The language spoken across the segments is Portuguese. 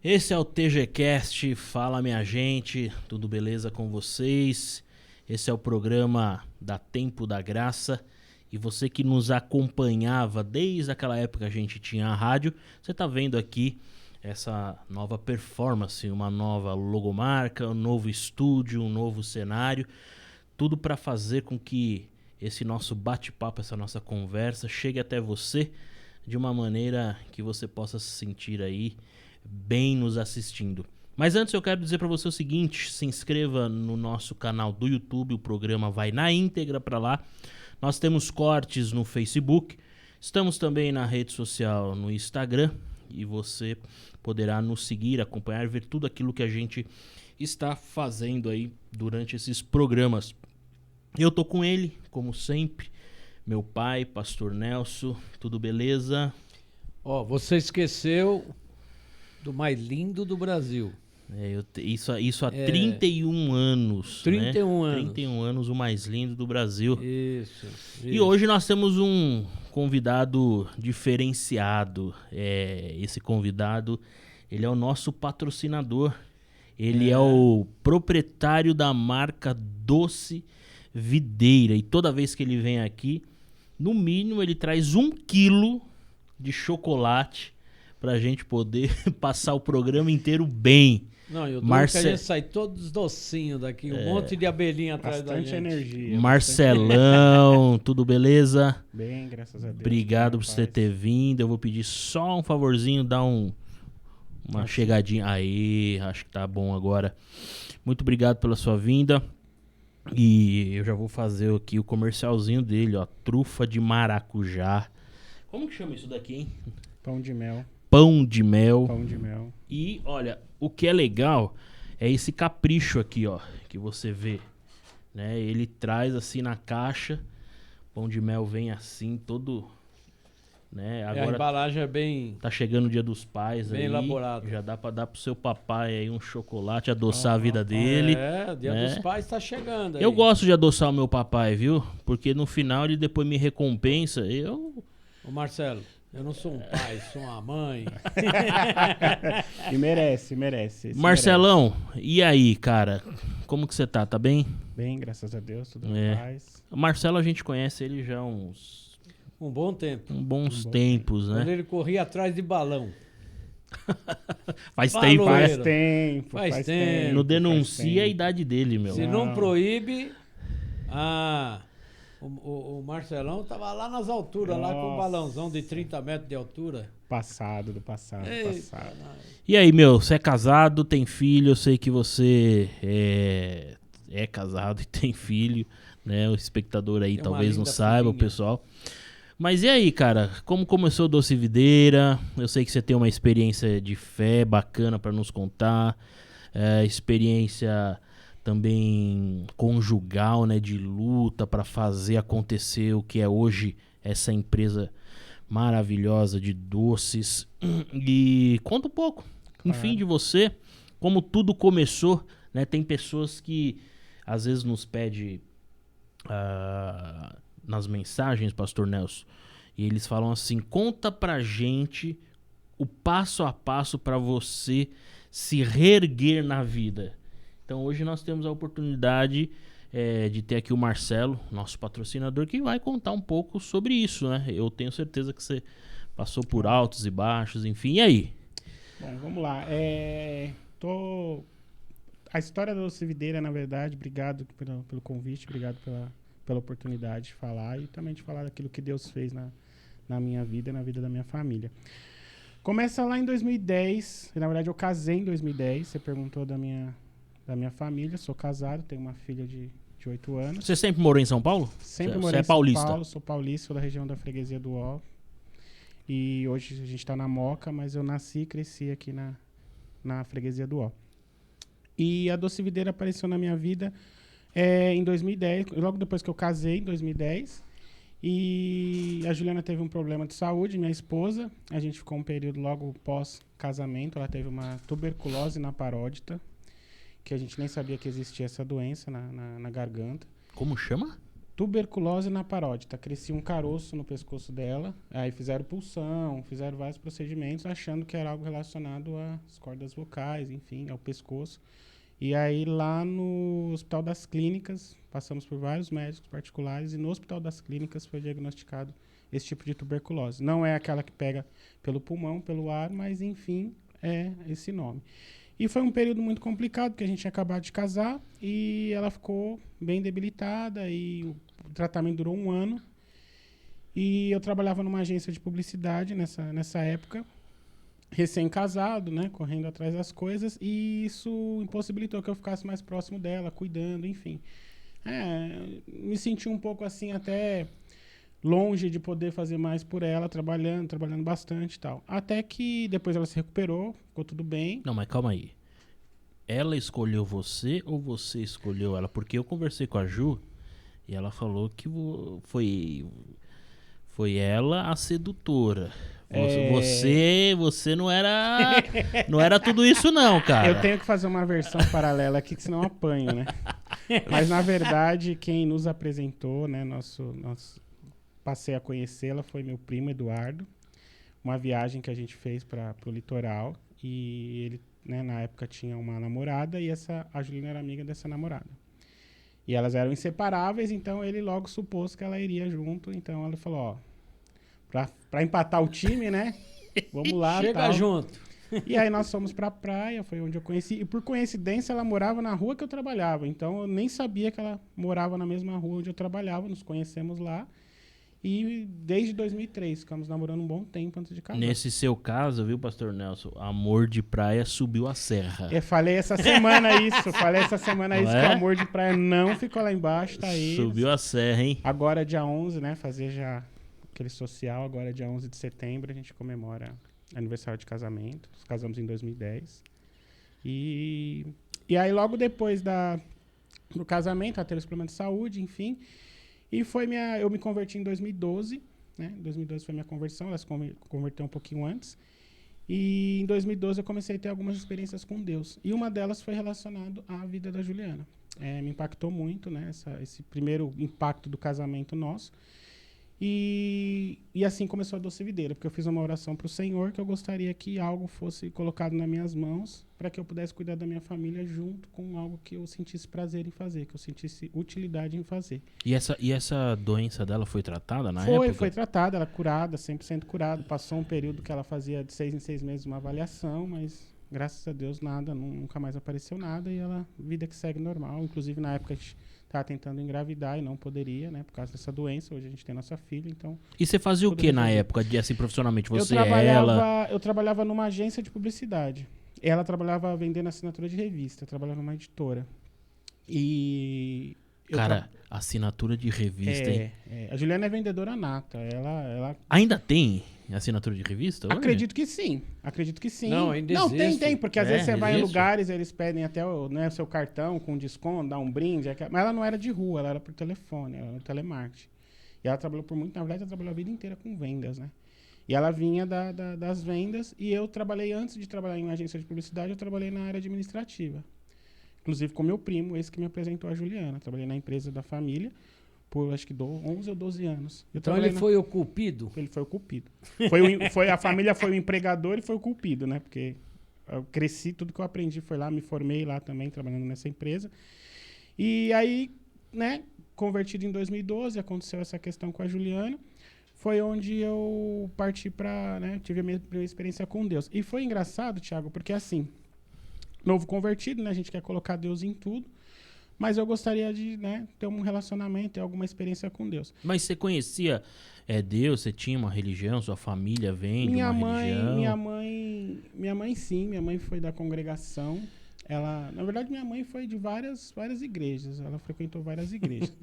Esse é o TGCast, fala minha gente, tudo beleza com vocês? Esse é o programa da Tempo da Graça e você que nos acompanhava desde aquela época que a gente tinha a rádio, você tá vendo aqui essa nova performance, uma nova logomarca, um novo estúdio, um novo cenário, tudo para fazer com que esse nosso bate-papo, essa nossa conversa chegue até você de uma maneira que você possa se sentir aí bem nos assistindo. Mas antes eu quero dizer para você o seguinte, se inscreva no nosso canal do YouTube, o programa vai na íntegra para lá. Nós temos cortes no Facebook, estamos também na rede social no Instagram e você poderá nos seguir, acompanhar, ver tudo aquilo que a gente está fazendo aí durante esses programas. Eu tô com ele, como sempre, meu pai, Pastor Nelson, tudo beleza? Ó, você esqueceu do mais lindo do Brasil. Isso há 31 anos. 31 né? anos. 31 anos, o mais lindo do Brasil. Isso. E hoje nós temos um convidado diferenciado. Esse convidado, ele é o nosso patrocinador. Ele é o proprietário da marca Doce Videira. E toda vez que ele vem aqui, no mínimo ele traz 1 quilo de chocolate pra gente poder passar o programa inteiro bem. Não, eu dou que a gente sai todos docinhos daqui, um monte de abelhinha atrás da gente. Bastante energia. Marcelão, tudo beleza? Bem, graças a Deus. Obrigado por você ter vindo. Eu vou pedir só um favorzinho, dar uma chegadinha. Aí, acho que tá bom agora. Muito obrigado pela sua vinda. E eu já vou fazer aqui o comercialzinho dele, ó. Trufa de maracujá. Como que chama isso daqui, hein? Pão de mel. Pão de mel. Pão de mel. E, olha, o que é legal é esse capricho aqui, ó, que você vê, né? Ele traz assim na caixa, pão de mel vem assim, todo, né? Agora a embalagem é bem... tá chegando o Dia dos Pais bem aí. elaborado. Já dá pra dar pro seu papai aí um chocolate, adoçar a vida dele. O Dia né? dos Pais tá chegando aí. Eu gosto de adoçar o meu papai, viu? Porque no final ele depois me recompensa. Ô Marcelo, eu não sou um pai, sou uma mãe. E merece. Marcelão, e aí, cara? Como que você tá? Tá bem? Bem, graças a Deus, tudo em paz. O Marcelo, a gente conhece ele já há Um bom tempo. bons tempos, né? Quando ele corria atrás de balão. Faz Baloeiro. tempo, Faz tempo. Não denuncia a idade dele, meu. Se não proíbe... O Marcelão tava lá nas alturas, lá com o balãozão de 30 metros de altura. Do passado. E aí, meu, você é casado, tem filho, eu sei que você é casado e tem filho, né? O espectador aí Tem talvez uma não linda saiba, o filhinha. pessoal. Mas e aí, cara, como começou o Doce Videira? Eu sei que você tem uma experiência de fé bacana pra nos contar, experiência também conjugal, né, de luta para fazer acontecer o que é hoje essa empresa maravilhosa de doces. E conta um pouco, enfim, de você, como tudo começou, né? Tem pessoas que às vezes nos pedem nas mensagens, Pastor Nelson, e eles falam assim: conta pra gente o passo a passo para você se reerguer na vida. Então hoje nós temos a oportunidade de ter aqui o Marcelo, nosso patrocinador, que vai contar um pouco sobre isso, né? Eu tenho certeza que você passou por altos e baixos, enfim. E aí? Bom, vamos lá. A história da Doce Videira, na verdade, obrigado pelo convite, obrigado pela oportunidade de falar e também de falar daquilo que Deus fez na minha vida e na vida da minha família. Começa lá em 2010, na verdade eu casei em 2010, você perguntou da minha família, sou casado, tenho uma filha de 8 anos. Você sempre morou em São Paulo? Sempre Você morei é paulista? São Paulo, sou paulista, sou da região da Freguesia do Ó. E hoje a gente está na Moca, mas eu nasci e cresci aqui na Freguesia do Ó. E a Doce Videira apareceu na minha vida em 2010, logo depois que eu casei, em 2010. E a Juliana teve um problema de saúde, minha esposa. A gente ficou um período logo pós-casamento. Ela teve uma tuberculose na parótida, que a gente nem sabia que existia essa doença na garganta. Como chama? tuberculose na parótida. Crescia um caroço no pescoço dela, aí fizeram punção, fizeram vários procedimentos, achando que era algo relacionado às cordas vocais, enfim, ao pescoço. E aí lá no Hospital das Clínicas, passamos por vários médicos particulares, e no Hospital das Clínicas foi diagnosticado esse tipo de tuberculose. Não é aquela que pega pelo pulmão, pelo ar, mas enfim, é esse nome. E foi um período muito complicado, porque a gente tinha acabado de casar e ela ficou bem debilitada e o tratamento durou 1 ano. E eu trabalhava numa agência de publicidade nessa época, recém-casado, né, correndo atrás das coisas, e isso impossibilitou que eu ficasse mais próximo dela, cuidando, enfim. Me senti um pouco assim até longe de poder fazer mais por ela, trabalhando bastante e tal. Até que depois ela se recuperou, ficou tudo bem. Não, mas calma aí. Ela escolheu você ou você escolheu ela? Porque eu conversei com a Ju e ela falou que foi ela a sedutora. Você não era tudo isso não, cara. Eu tenho que fazer uma versão paralela aqui, que senão eu apanho, né? Mas na verdade, quem nos apresentou, né, passei a conhecê-la, foi meu primo Eduardo. Uma viagem que a gente fez para o litoral, e ele, né, na época tinha uma namorada, e a Juliana era amiga dessa namorada. E elas eram inseparáveis, então ele logo supôs que ela iria junto. Então ela falou, ó, pra empatar o time, né? Vamos lá. Chega tal. junto. E aí nós fomos pra praia, foi onde eu conheci. E por coincidência ela morava na rua que eu trabalhava. Então eu nem sabia que ela morava na mesma rua onde eu trabalhava. Nos conhecemos lá. E desde 2003, ficamos namorando um bom tempo antes de casar. Nesse seu caso, viu, pastor Nelson? Amor de praia subiu a serra. Eu falei essa semana isso. Que o amor de praia não ficou lá embaixo, tá aí. Subiu a serra, hein? Agora dia 11, né? Fazer já aquele social. Agora dia 11 de setembro a gente comemora aniversário de casamento. Nos casamos em 2010. E aí logo depois do casamento, ela teve esse problema de saúde, enfim. E eu me converti em 2012, né? 2012 foi minha conversão, ela se converteu um pouquinho antes. E em 2012 eu comecei a ter algumas experiências com Deus. E uma delas foi relacionada à vida da Juliana. Me impactou muito, né? Esse primeiro impacto do casamento nosso. E assim começou a Doce Videira, porque eu fiz uma oração para o Senhor que eu gostaria que algo fosse colocado nas minhas mãos para que eu pudesse cuidar da minha família junto com algo que eu sentisse prazer em fazer, que eu sentisse utilidade em fazer. E essa doença dela foi tratada na época? Foi tratada, ela curada, 100% curada. Passou um período que ela fazia de 6 em 6 meses uma avaliação, mas graças a Deus nada, nunca mais apareceu nada, e ela, vida que segue normal. Inclusive na época a gente estava tentando engravidar e não poderia, né, por causa dessa doença. Hoje a gente tem nossa filha, então... E você fazia o que na época, assim, profissionalmente? Eu trabalhava numa agência de publicidade. Ela trabalhava vendendo assinatura de revista, eu trabalhava numa editora. E... Cara, assinatura de revista, hein? A Juliana é vendedora nata. Ela... Ainda tem assinatura de revista hoje? Acredito que sim. Não, ainda existe. Tem, porque às vezes você vai em existe? lugares, eles pedem até o seu cartão com desconto, dá um brinde. Mas ela não era de rua, ela era por telefone, ela era no telemarketing. E ela trabalhou na verdade, ela trabalhou a vida inteira com vendas, né? E ela vinha das vendas, e eu trabalhei, antes de trabalhar em uma agência de publicidade, eu trabalhei na área administrativa. Inclusive com meu primo, esse que me apresentou a Juliana. Trabalhei na empresa da família por acho que 11 ou 12 anos. Então ele foi o cupido? Ele foi o cupido. A família foi o empregador e foi o cupido, né? Porque eu cresci, tudo que eu aprendi foi lá, me formei lá também, trabalhando nessa empresa. E aí, né, convertido em 2012, aconteceu essa questão com a Juliana. Foi onde eu parti para, né, tive a minha primeira experiência com Deus. E foi engraçado, Thiago, porque assim, novo convertido, né, a gente quer colocar Deus em tudo. Mas eu gostaria de, né, ter um relacionamento, ter alguma experiência com Deus. Mas você conhecia Deus? Você tinha uma religião? Sua família vem de uma religião? Minha mãe sim. Minha mãe foi da congregação. Na verdade, minha mãe foi de várias igrejas. Ela frequentou várias igrejas.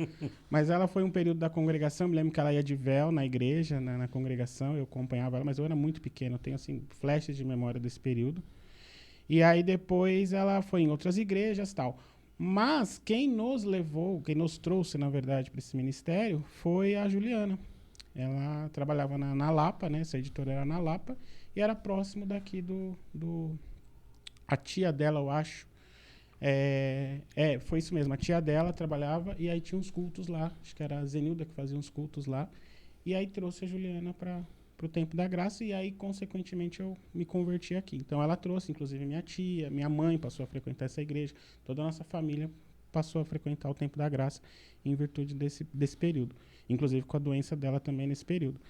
Mas ela foi um período da congregação. Me lembro que ela ia de véu na igreja, na congregação. Eu acompanhava ela, mas eu era muito pequeno. Eu tenho, assim, flashes de memória desse período. E aí, depois, ela foi em outras igrejas e tal. Mas quem nos trouxe, na verdade, para esse ministério foi a Juliana. Ela trabalhava na Lapa, né? Essa editora era na Lapa, e era próximo daqui a tia dela, eu acho. Foi isso mesmo. A tia dela trabalhava e aí tinha uns cultos lá. Acho que era a Zenilda que fazia uns cultos lá. E aí trouxe a Juliana para o Tempo da Graça e aí, consequentemente, eu me converti aqui. Então, ela trouxe, inclusive, minha tia, minha mãe passou a frequentar essa igreja. Toda a nossa família passou a frequentar o Tempo da Graça em virtude desse período. Inclusive, com a doença dela também nesse período.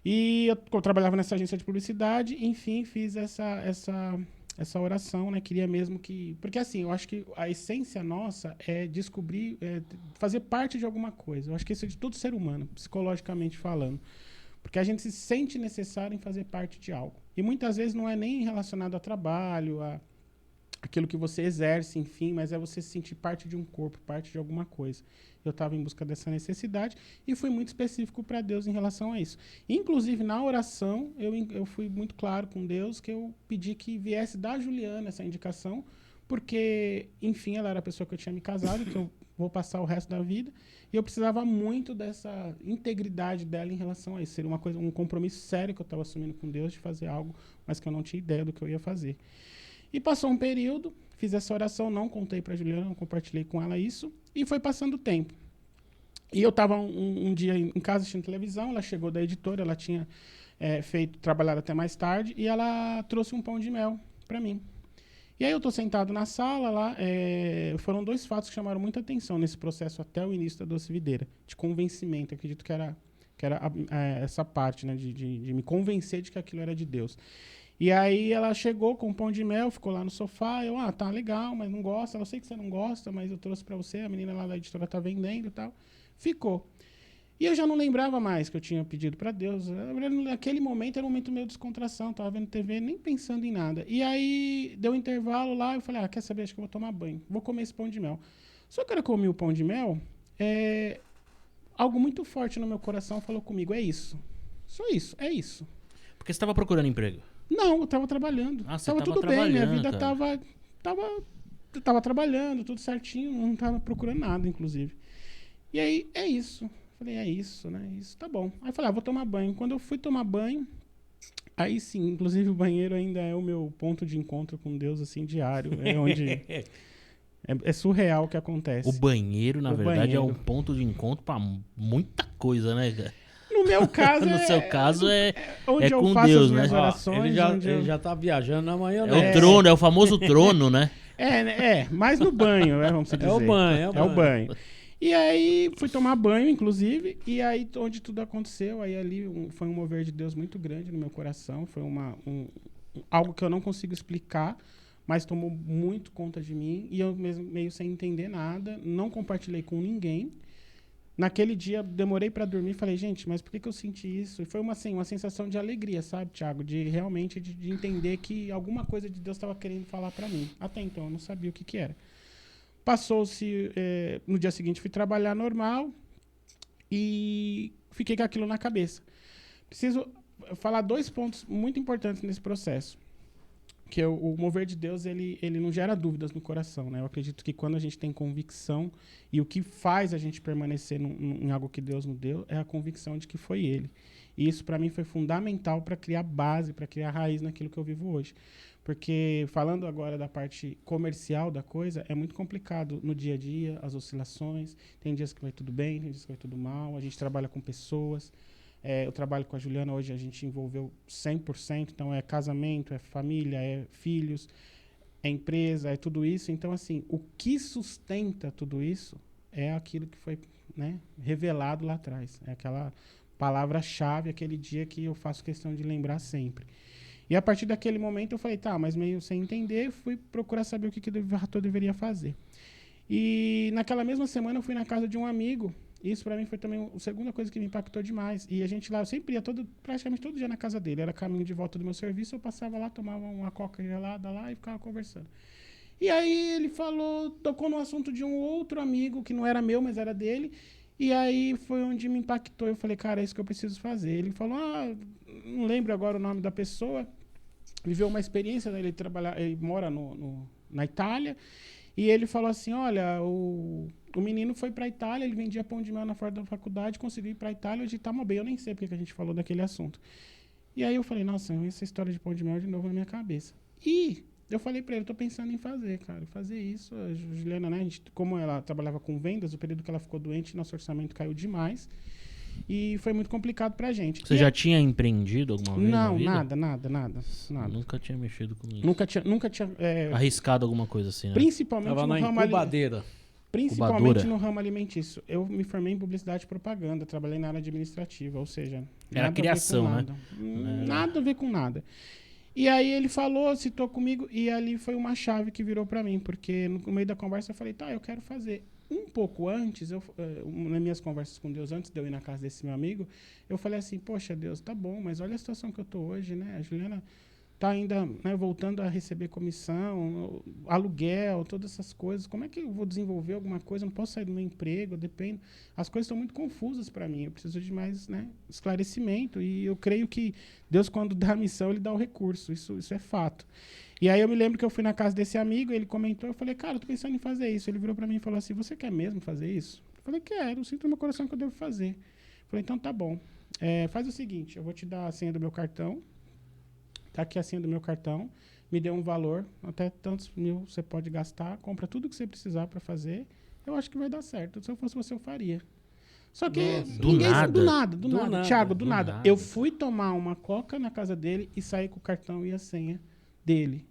E eu trabalhava nessa agência de publicidade, enfim, fiz essa oração, né? Queria mesmo que... Porque, assim, eu acho que a essência nossa é descobrir, fazer parte de alguma coisa. Eu acho que isso é de todo ser humano, psicologicamente falando. Porque a gente se sente necessário em fazer parte de algo. E muitas vezes não é nem relacionado a trabalho, aquilo que você exerce, enfim, mas é você se sentir parte de um corpo, parte de alguma coisa. Eu estava em busca dessa necessidade e fui muito específico para Deus em relação a isso. Inclusive, na oração, eu fui muito claro com Deus que eu pedi que viesse da Juliana essa indicação, porque, enfim, ela era a pessoa que eu tinha me casado, que eu vou passar o resto da vida, e eu precisava muito dessa integridade dela em relação a isso. Seria um compromisso sério que eu estava assumindo com Deus de fazer algo, mas que eu não tinha ideia do que eu ia fazer. E passou um período, fiz essa oração, não contei para a Juliana, não compartilhei com ela isso, e foi passando o tempo. E eu estava um dia em casa assistindo televisão, ela chegou da editora, ela tinha trabalhado até mais tarde, e ela trouxe um pão de mel para mim. E aí eu estou sentado na sala lá, foram 2 fatos que chamaram muita atenção nesse processo até o início da Doce Videira, de convencimento. Eu acredito que era essa parte, né, de me convencer de que aquilo era de Deus. E aí ela chegou com um pão de mel, ficou lá no sofá, eu, tá legal, mas não gosta, eu sei que você não gosta, mas eu trouxe para você, a menina lá da editora tá vendendo e tal. Ficou. E eu já não lembrava mais que eu tinha pedido para Deus. Naquele momento era um momento meio de descontração, tava vendo TV, nem pensando em nada. E aí deu um intervalo lá, eu falei, quer saber, acho que eu vou tomar banho, vou comer esse pão de mel. Só que quando eu comi o pão de mel, algo muito forte no meu coração falou comigo, é isso. Só isso, é isso. Porque você estava procurando emprego? Não, eu tava trabalhando. Você tava tudo bem, minha vida tava trabalhando, tudo certinho, não tava procurando nada, inclusive. E aí, é isso. Falei, é isso, né? Isso tá bom. Aí falei, vou tomar banho. Quando eu fui tomar banho, aí sim, inclusive o banheiro ainda é o meu ponto de encontro com Deus, assim, diário. É onde... É surreal o que acontece. O banheiro, na verdade, é um ponto de encontro pra muita coisa, né, cara? No meu caso, no seu caso, onde eu com faço Deus, as minhas né? orações. Ele já tá viajando na manhã, É o trono, é o famoso trono, né? Mais no banho, vamos dizer. É o banho. E aí, fui tomar banho, inclusive, e aí, onde tudo aconteceu, aí ali foi um mover de Deus muito grande no meu coração, foi algo que eu não consigo explicar, mas tomou muito conta de mim, e eu mesmo meio sem entender nada, não compartilhei com ninguém. Naquele dia, demorei para dormir e falei, gente, mas por que eu senti isso? E foi uma sensação de alegria, sabe, Thiago? De realmente de entender que alguma coisa de Deus estava querendo falar para mim. Até então, eu não sabia o que era. Passou-se, no dia seguinte fui trabalhar normal e fiquei com aquilo na cabeça. Preciso falar 2 pontos muito importantes nesse processo. Que o mover de Deus, ele não gera dúvidas no coração, né? Eu acredito que quando a gente tem convicção e o que faz a gente permanecer em algo que Deus nos deu é a convicção de que foi Ele. E isso para mim foi fundamental para criar base, para criar raiz naquilo que eu vivo hoje. Porque falando agora da parte comercial da coisa, é muito complicado no dia a dia, as oscilações. Tem dias que vai tudo bem, tem dias que vai tudo mal. A gente trabalha com pessoas. Eu trabalho com a Juliana, hoje a gente envolveu 100%, então é casamento, é família, é filhos, é empresa, é tudo isso. Então, assim, o que sustenta tudo isso é aquilo que foi, né, revelado lá atrás. É aquela palavra-chave, aquele dia que eu faço questão de lembrar sempre. E a partir daquele momento eu falei, mas meio sem entender, fui procurar saber o que eu deveria fazer. E naquela mesma semana eu fui na casa de um amigo. Isso para mim foi também a segunda coisa que me impactou demais. E a gente lá, eu sempre ia praticamente todo dia na casa dele. Era caminho de volta do meu serviço, eu passava lá, tomava uma coca gelada lá e ficava conversando. E aí ele tocou no assunto de um outro amigo, que não era meu, mas era dele. E aí foi onde me impactou. Eu falei, cara, é isso que eu preciso fazer. Ele falou, não lembro agora o nome da pessoa. Viveu uma experiência, né? Ele mora na Itália. E ele falou assim, olha, o menino foi para a Itália, ele vendia pão de mel na porta da faculdade, conseguiu ir para a Itália, hoje tá mal bem. Eu nem sei porque que a gente falou daquele assunto. E aí eu falei, nossa, essa história de pão de mel de novo na minha cabeça. E Eu falei pra ele, tô pensando em fazer, cara, fazer isso. A Juliana, né, como ela trabalhava com vendas, o período que ela ficou doente, nosso orçamento caiu demais. E foi muito complicado pra gente. Você já tinha empreendido alguma vez na Não, vida? nada. Nunca tinha mexido com isso. Nunca tinha Arriscado alguma coisa assim, né? principalmente Tava no na ramo incubadeira. Principalmente Incubadora. no ramo alimentício. Eu me formei em publicidade e propaganda, trabalhei na área administrativa, ou seja... Era nada a ver criação, com né? nada. Nada a ver com nada. E aí ele falou, citou comigo, e ali foi uma chave que virou pra mim, porque no meio da conversa eu falei, tá, eu quero fazer. Um pouco antes, nas minhas conversas com Deus, antes de eu ir na casa desse meu amigo, eu falei assim, poxa, Deus, tá bom, mas olha a situação que eu tô hoje, né? A Juliana tá ainda, né, voltando a receber comissão, aluguel, todas essas coisas. Como é que eu vou desenvolver alguma coisa? Eu não posso sair do meu emprego, eu dependo. As coisas estão muito confusas para mim. Eu preciso de mais, né, esclarecimento. E eu creio que Deus, quando dá a missão, Ele dá o recurso. Isso é fato. E aí eu me lembro que eu fui na casa desse amigo, ele comentou, eu falei, cara, eu tô pensando em fazer isso. Ele virou para mim e falou assim, você quer mesmo fazer isso? Eu falei, quero, eu sinto no meu coração que eu devo fazer. Eu falei, então tá bom. Faz o seguinte, eu vou te dar a senha do meu cartão. Tá aqui a senha do meu cartão, me dê um valor, até tantos mil você pode gastar, compra tudo que você precisar para fazer, eu acho que vai dar certo. Se eu fosse você, eu faria. Só que Do nada. do nada. Thiago, do nada. Eu fui tomar uma coca na casa dele e saí com o cartão e a senha dele.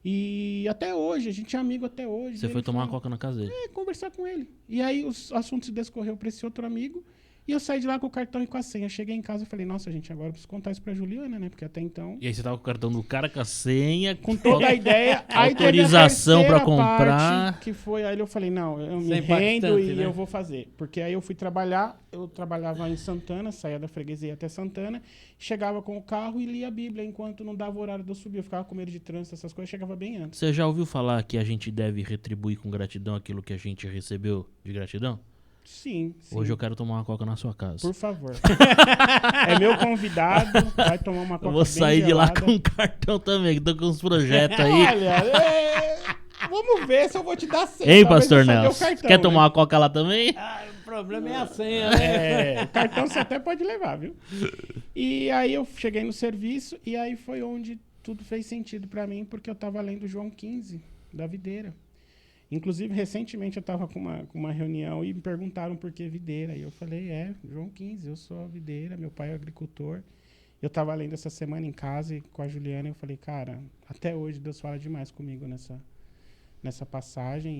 E até hoje, a gente é amigo até hoje. Você foi tomar uma coca na casa dele? Conversar com ele. E aí o assunto se descorreu para esse outro amigo. E eu saí de lá com o cartão e com a senha. Cheguei em casa e falei, nossa, gente, agora eu preciso contar isso pra Juliana, né? Porque até então... E aí você tava com o cartão do cara, com a senha... Com toda a ideia. Aí teve a autorização pra terceira comprar. parte, que foi, aí eu falei, não, eu Isso me é rendo impactante, e né? eu vou fazer. Porque aí eu fui trabalhar, eu trabalhava em Santana, saía da freguesia até Santana, chegava com o carro e lia a Bíblia enquanto não dava o horário de eu subir. Eu ficava com medo de trânsito, essas coisas, chegava bem antes. Você já ouviu falar que a gente deve retribuir com gratidão aquilo que a gente recebeu de gratidão? Sim. Hoje eu quero tomar uma coca na sua casa. Por favor. É meu convidado, vai tomar uma coca Eu vou bem sair de lá gelada. com um cartão também, que tô com uns projetos aí. Olha, vamos ver se eu vou te dar certo. Hein, Talvez Pastor eu só dê o Nelson? cartão, Quer né? tomar uma coca lá também? Ah, o problema é a senha, né? O cartão você até pode levar, viu? E aí eu cheguei no serviço e aí foi onde tudo fez sentido pra mim, porque eu tava lendo João 15, da videira. Inclusive, recentemente eu tava com uma reunião e me perguntaram por que videira. E eu falei, João 15, eu sou a videira, meu pai é agricultor. Eu tava lendo essa semana em casa e com a Juliana eu falei, cara, até hoje Deus fala demais comigo nessa passagem.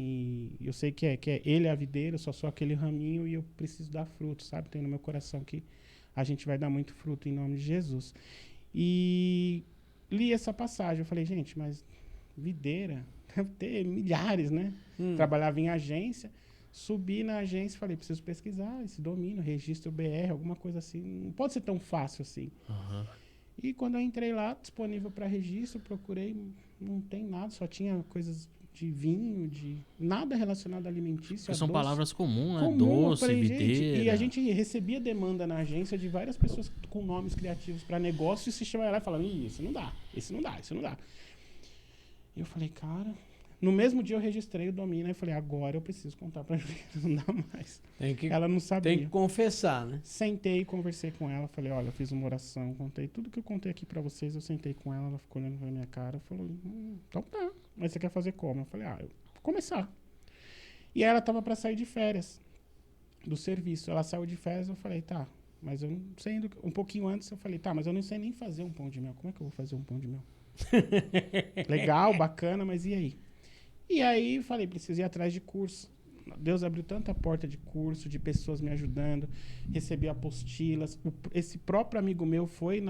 E eu sei que ele é a videira, eu só sou aquele raminho e eu preciso dar fruto, sabe? Tem no meu coração que a gente vai dar muito fruto em nome de Jesus. E li essa passagem, eu falei, gente, mas videira... Deve ter milhares, né? Trabalhava em agência, subi na agência e falei, preciso pesquisar esse domínio, registro BR, alguma coisa assim. Não pode ser tão fácil assim. Uhum. E quando eu entrei lá, disponível para registro, procurei, não tem nada, só tinha coisas de vinho, de nada relacionado a alimentício. Porque são doce. palavras comuns, né? Comum, eu Doce, falei, videira. gente, e a gente recebia demanda na agência de várias pessoas com nomes criativos para negócio e se chegava lá e falava, isso não dá, isso não dá, isso não dá. E eu falei, cara... No mesmo dia eu registrei o domínio e falei, agora eu preciso contar pra Juliana, não dá mais. Ela não sabia. Tem que confessar, né? Sentei, conversei com ela, falei, olha, eu fiz uma oração, contei tudo que eu contei aqui pra vocês, eu sentei com ela, ela ficou olhando pra minha cara, falou, então tá, mas você quer fazer como? Eu falei, eu vou começar. E aí ela tava pra sair de férias do serviço, ela saiu de férias, eu falei, tá, mas eu não sei, um pouquinho antes eu falei, tá, mas eu não sei nem fazer um pão de mel, como é que eu vou fazer um pão de mel? Legal, bacana, mas e aí? E aí falei, preciso ir atrás de curso. Deus abriu tanta porta de curso, de pessoas me ajudando, recebi apostilas. Esse próprio amigo meu foi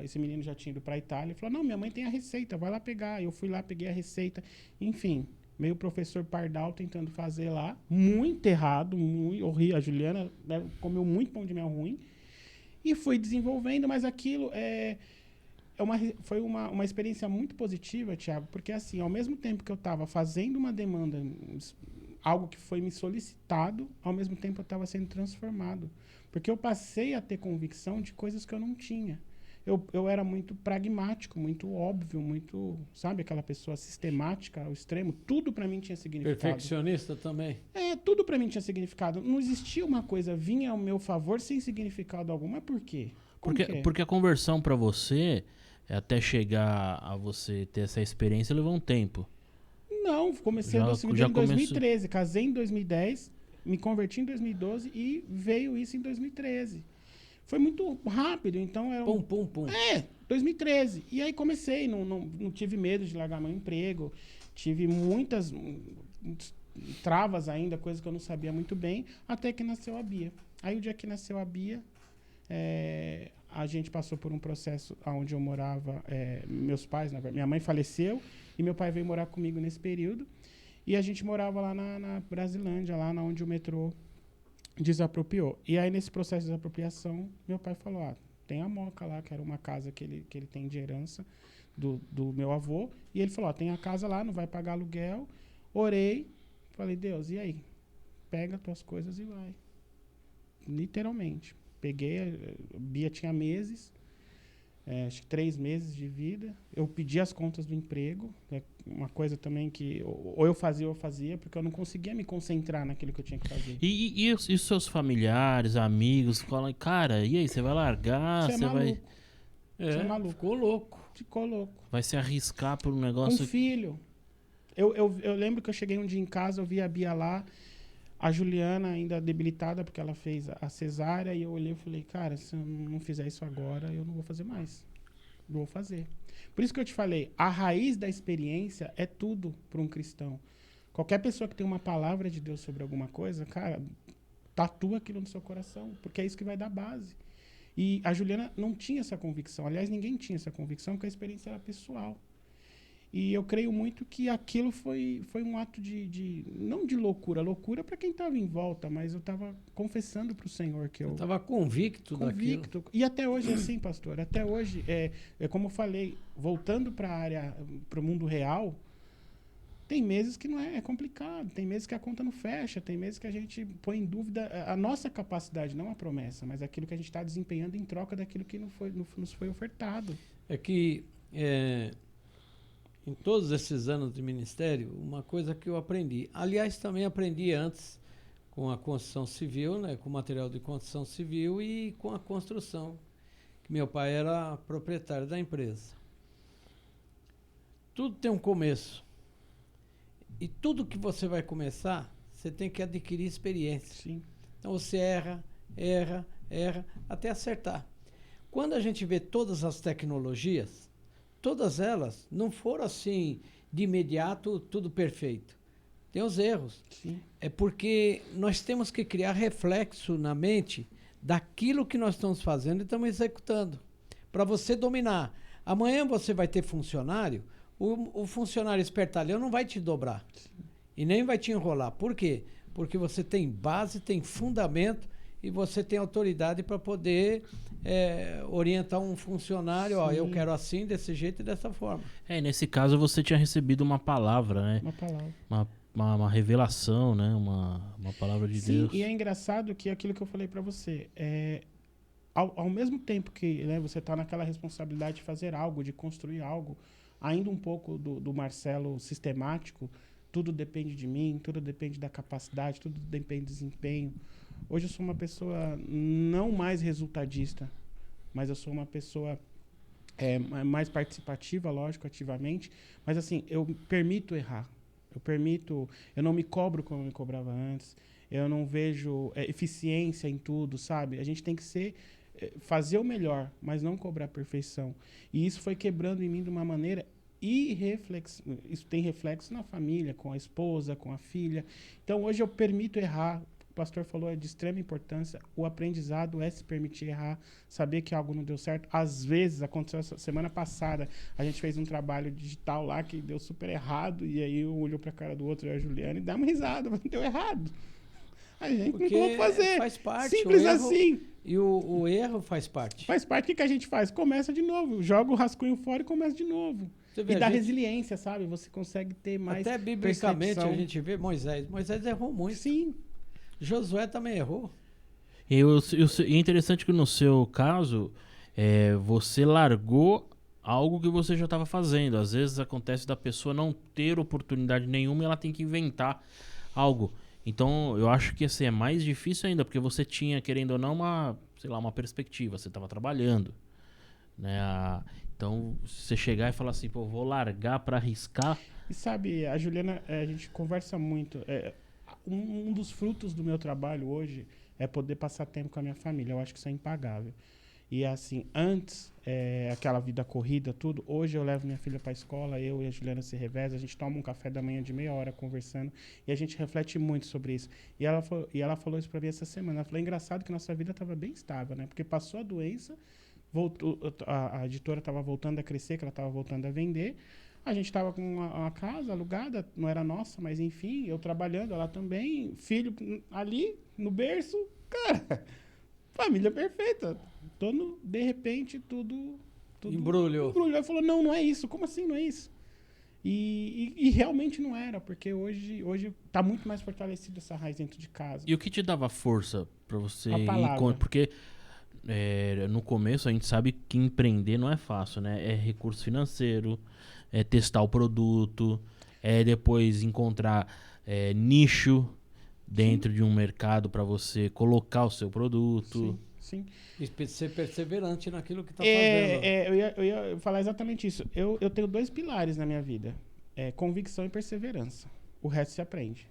esse menino já tinha ido para a Itália e falou, não, minha mãe tem a receita, vai lá pegar. Eu fui lá, peguei a receita. Enfim, meio professor Pardal tentando fazer lá. Muito errado, muito horrível. A Juliana comeu muito pão de mel ruim. E fui desenvolvendo, mas aquilo foi uma experiência muito positiva, Thiago, porque assim, ao mesmo tempo que eu estava fazendo uma demanda, algo que foi me solicitado, ao mesmo tempo eu estava sendo transformado. Porque eu passei a ter convicção de coisas que eu não tinha. Eu era muito pragmático, muito óbvio, muito, sabe, aquela pessoa sistemática ao extremo. Tudo para mim tinha significado. Perfeccionista também. Tudo para mim tinha significado. Não existia uma coisa vinha ao meu favor sem significado algum. Mas por quê? Porque a conversão para você até chegar a você ter essa experiência levou um tempo. Não, comecei Já- a doce já em começou. 2013. Casei em 2010, me converti em 2012 e veio isso em 2013. Foi muito rápido, então era Pum, pum, pum. 2013. E aí comecei, não tive medo de largar meu emprego. Tive muitas travas ainda, coisas que eu não sabia muito bem, até que nasceu a Bia. Aí o dia que nasceu a Bia, a gente passou por um processo onde eu morava, meus pais, minha mãe faleceu e meu pai veio morar comigo nesse período. E a gente morava lá na Brasilândia, lá onde o metrô desapropriou. E aí, nesse processo de desapropriação, meu pai falou, tem a Moca lá, que era uma casa que ele tem de herança do meu avô. E ele falou, tem a casa lá, não vai pagar aluguel. Orei, falei, Deus, e aí? Pega tuas coisas e vai. Literalmente. Peguei, a Bia tinha meses, acho que 3 meses de vida. Eu pedi as contas do emprego, uma coisa também que ou eu fazia, porque eu não conseguia me concentrar naquilo que eu tinha que fazer. E os seus familiares, amigos, falam, cara, e aí, você vai largar? Você é maluco. vai, Você é maluco. Ficou louco. Ficou louco. vai se arriscar por um Um negócio... filho. Eu lembro que eu cheguei um dia em casa, eu vi a Bia lá, a Juliana ainda debilitada, porque ela fez a cesárea, e eu olhei e falei, cara, se eu não fizer isso agora, eu não vou fazer mais. Não vou fazer. Por isso que eu te falei, a raiz da experiência é tudo para um cristão. Qualquer pessoa que tem uma palavra de Deus sobre alguma coisa, cara, tatua aquilo no seu coração, porque é isso que vai dar base. E a Juliana não tinha essa convicção. Aliás, ninguém tinha essa convicção, porque a experiência era pessoal. E eu creio muito que aquilo foi um ato não de loucura para quem estava em volta, mas eu estava confessando para o Senhor que eu estava convicto daquilo. E até hoje é assim, pastor. Até hoje, como eu falei, voltando para a área, para o mundo real, tem meses que não é complicado, tem meses que a conta não fecha, tem meses que a gente põe em dúvida a nossa capacidade, não a promessa, mas aquilo que a gente está desempenhando em troca daquilo que nos foi ofertado. É que em todos esses anos de ministério, uma coisa que eu aprendi, aliás, também aprendi antes com a construção civil, né, com o material de construção civil e com a construção, que meu pai era proprietário da empresa. Tudo tem um começo. E tudo que você vai começar, você tem que adquirir experiência. Sim. Então você erra, até acertar. Quando a gente vê todas as tecnologias, todas elas não foram assim, de imediato, tudo perfeito. Tem os erros. Sim. É porque nós temos que criar reflexo na mente daquilo que nós estamos fazendo e estamos executando. Para você dominar. Amanhã você vai ter funcionário, o funcionário espertalhão não vai te dobrar. Sim. E nem vai te enrolar. Por quê? Porque você tem base, tem fundamento e você tem autoridade para poder orientar um funcionário, ó, eu quero assim, desse jeito e dessa forma. Nesse caso você tinha recebido uma palavra, né? Uma palavra. Uma revelação, né? Uma palavra de Deus. Sim, e é engraçado que aquilo que eu falei para você, ao mesmo tempo que, né, você está naquela responsabilidade de fazer algo, de construir algo, ainda um pouco do Marcelo sistemático, tudo depende de mim, tudo depende da capacidade, tudo depende do desempenho. Hoje eu sou uma pessoa não mais resultadista, mas eu sou uma pessoa mais participativa, lógico, ativamente. Mas assim, eu permito errar. Eu não me cobro como eu me cobrava antes. Eu não vejo eficiência em tudo, sabe? A gente tem que fazer o melhor, mas não cobrar a perfeição. E isso foi quebrando em mim de uma maneira isso tem reflexo na família, com a esposa, com a filha. Então hoje eu permito errar. O pastor falou, é de extrema importância. O aprendizado é se permitir errar, saber que algo não deu certo. Às vezes, aconteceu essa semana passada, a gente fez um trabalho digital lá que deu super errado, e aí um olhou para a cara do outro, eu e a Juliana, e dá uma risada, mas deu errado. A gente Porque não pode fazer. Faz parte. Simples erro, assim. E o erro faz parte. Faz parte. O que a gente faz? Começa de novo. Joga o rascunho fora e começa de novo. Vê, e dá resiliência, sabe? Você consegue ter mais até biblicamente percepção. a gente vê Moisés. Moisés errou muito. Sim. Josué também errou. E é interessante que no seu caso, você largou algo que você já estava fazendo. Às vezes acontece da pessoa não ter oportunidade nenhuma e ela tem que inventar algo. Então, eu acho que assim, é mais difícil ainda, porque você tinha, querendo ou não, uma perspectiva. Você estava trabalhando, né? Então, você chegar e falar assim, pô, vou largar pra arriscar. E sabe, a Juliana, a gente conversa muito. Um dos frutos do meu trabalho hoje é poder passar tempo com a minha família. Eu acho que isso é impagável. E assim, antes, aquela vida corrida, tudo, hoje eu levo minha filha para a escola, eu e a Juliana se revezam, a gente toma um café da manhã de meia hora conversando e a gente reflete muito sobre isso. E ela falou isso para mim essa semana. Ela falou, é engraçado que nossa vida estava bem estável, né? Porque passou a doença, voltou, a editora estava voltando a crescer, que ela estava voltando a vender. A gente estava com uma casa alugada, não era nossa, mas enfim, eu trabalhando, ela também, filho ali no berço, cara, família perfeita. De repente, tudo Embrulhou. Ele falou, não é isso. Como assim não é isso? E realmente não era, porque hoje tá muito mais fortalecida essa raiz dentro de casa. E o que te dava força pra você A palavra. Porque no começo a gente sabe que empreender não é fácil, né? É recurso financeiro, é testar o produto, é depois encontrar nicho dentro de um mercado pra você colocar o seu produto. Sim. E ser perseverante naquilo que está fazendo. Eu ia falar exatamente isso. Eu tenho 2 pilares na minha vida. Convicção e perseverança. O resto se aprende.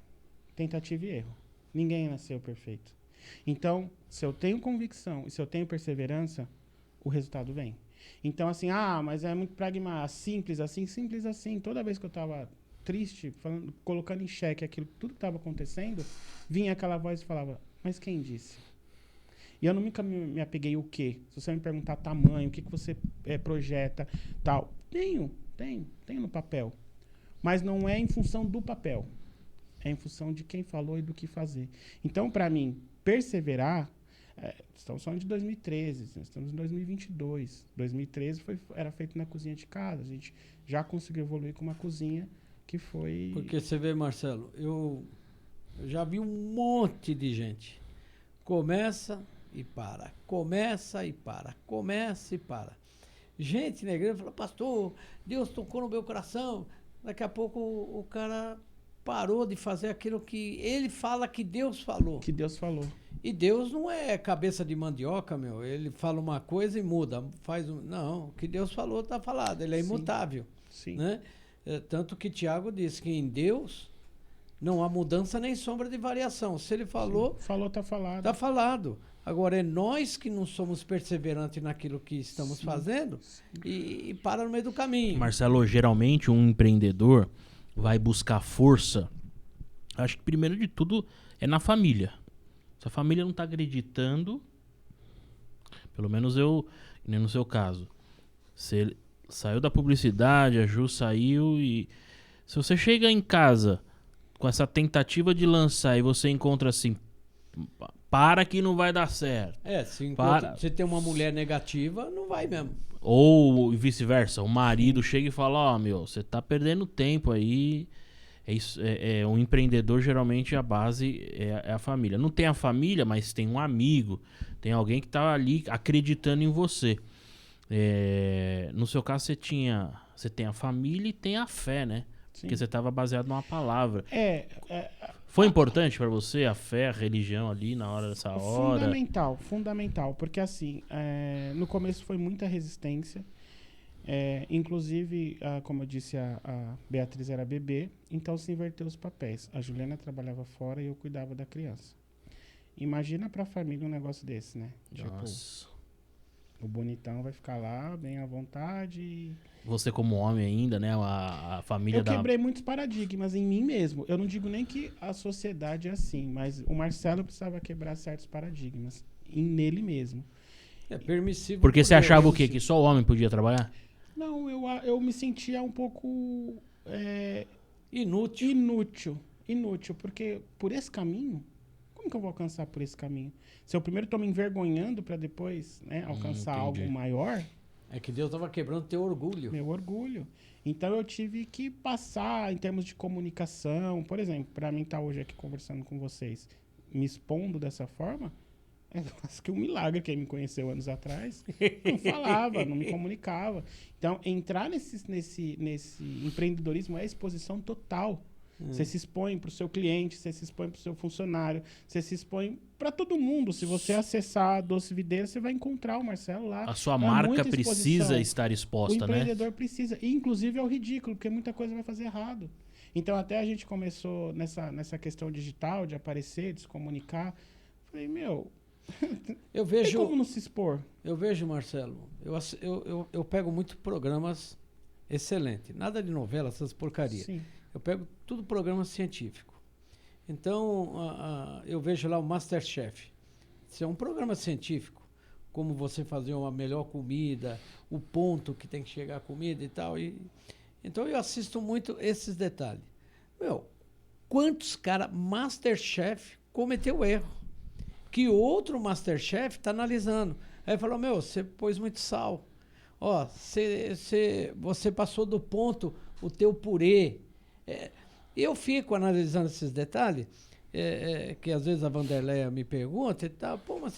Tentativa e erro. Ninguém nasceu perfeito. Então, se eu tenho convicção e se eu tenho perseverança, o resultado vem. Então, assim, mas é muito pragmático, simples assim. Toda vez que eu estava triste, colocando em xeque aquilo, tudo que estava acontecendo, vinha aquela voz e falava, mas quem disse? E eu nunca me apeguei o quê? Se você me perguntar tamanho, o que você projeta, tal. Tenho no papel. Mas não é em função do papel. É em função de quem falou e do que fazer. Então, para mim, perseverar... estamos falando de 2013, nós estamos em 2022. 2013 era feito na cozinha de casa. A gente já conseguiu evoluir com uma cozinha que foi... Porque você vê, Marcelo, eu já vi um monte de gente. Começa e para. Começa e para. Começa e para. Gente na igreja fala, pastor, Deus tocou no meu coração. Daqui a pouco o cara parou de fazer aquilo que ele fala que Deus falou. Que Deus falou. E Deus não é cabeça de mandioca, meu. Ele fala uma coisa e muda. Não, o que Deus falou está falado. Ele é imutável. Sim. Né? Tanto que Tiago disse que em Deus não há mudança nem sombra de variação. Se ele falou... Sim. Falou, está falado. Está falado. Agora, é nós que não somos perseverantes naquilo que estamos fazendo e para no meio do caminho. Marcelo, geralmente um empreendedor vai buscar força, acho que primeiro de tudo é na família. Se a família não está acreditando, pelo menos nem no seu caso, você saiu da publicidade, a Ju saiu e se você chega em casa com essa tentativa de lançar e você encontra assim, para que não vai dar certo. Se tem uma mulher negativa, não vai mesmo. Ou vice-versa, o marido chega e fala, você tá perdendo tempo aí. Um empreendedor, geralmente a base é a família. Não tem a família, mas tem um amigo, tem alguém que tá ali acreditando em você. No seu caso, você tem a família e tem a fé, né? Sim. Porque você estava baseado numa palavra. Foi importante para você a fé, a religião ali na hora dessa hora? Fundamental. Porque assim, no começo foi muita resistência. Inclusive, como eu disse, a Beatriz era bebê, então se inverteu os papéis. A Juliana trabalhava fora e eu cuidava da criança. Imagina pra família um negócio desse, né? Nossa. Tipo, o bonitão vai ficar lá, bem à vontade. Você como homem ainda, né? A família Eu quebrei muitos paradigmas em mim mesmo. Eu não digo nem que a sociedade é assim, mas o Marcelo precisava quebrar certos paradigmas nele mesmo. É permissível. Porque você achava o quê? Que só o homem podia trabalhar? Não, eu me sentia um pouco... Inútil. Inútil, porque por esse caminho... Como que eu vou alcançar por esse caminho? Se eu primeiro estou me envergonhando para depois, né, alcançar algo maior... É que Deus estava quebrando teu orgulho. Meu orgulho. Então eu tive que passar em termos de comunicação. Por exemplo, para mim estar hoje aqui conversando com vocês, me expondo dessa forma, é quase que um milagre. Quem me conheceu anos atrás não falava, não me comunicava. Então, entrar nesse empreendedorismo é exposição total. Você se expõe para o seu cliente, você se expõe para o seu funcionário, você se expõe para todo mundo. Se você acessar a Doce Videira, você vai encontrar o Marcelo lá. A sua Há marca muita precisa exposição. estar O exposta, né? empreendedor precisa. E, inclusive, é o ridículo, porque muita coisa vai fazer errado. Então, até a gente começou nessa questão digital, de aparecer, de se comunicar. Falei, meu, Eu tem vejo, como não se expor? eu vejo, Marcelo, eu pego muito programas excelentes. Nada de novela, essas porcarias. Sim. Eu pego tudo programa científico. Então, eu vejo lá o MasterChef. Isso é um programa científico. Como você fazer uma melhor comida, o ponto que tem que chegar a comida e tal. Então, eu assisto muito esses detalhes. Meu, quantos caras MasterChef cometeu erro? Que outro MasterChef está analisando. Aí falou, meu, você pôs muito sal. Ó, você passou do ponto o teu purê. Eu fico analisando esses detalhes, que às vezes a Vanderleia me pergunta e tal, pô, mas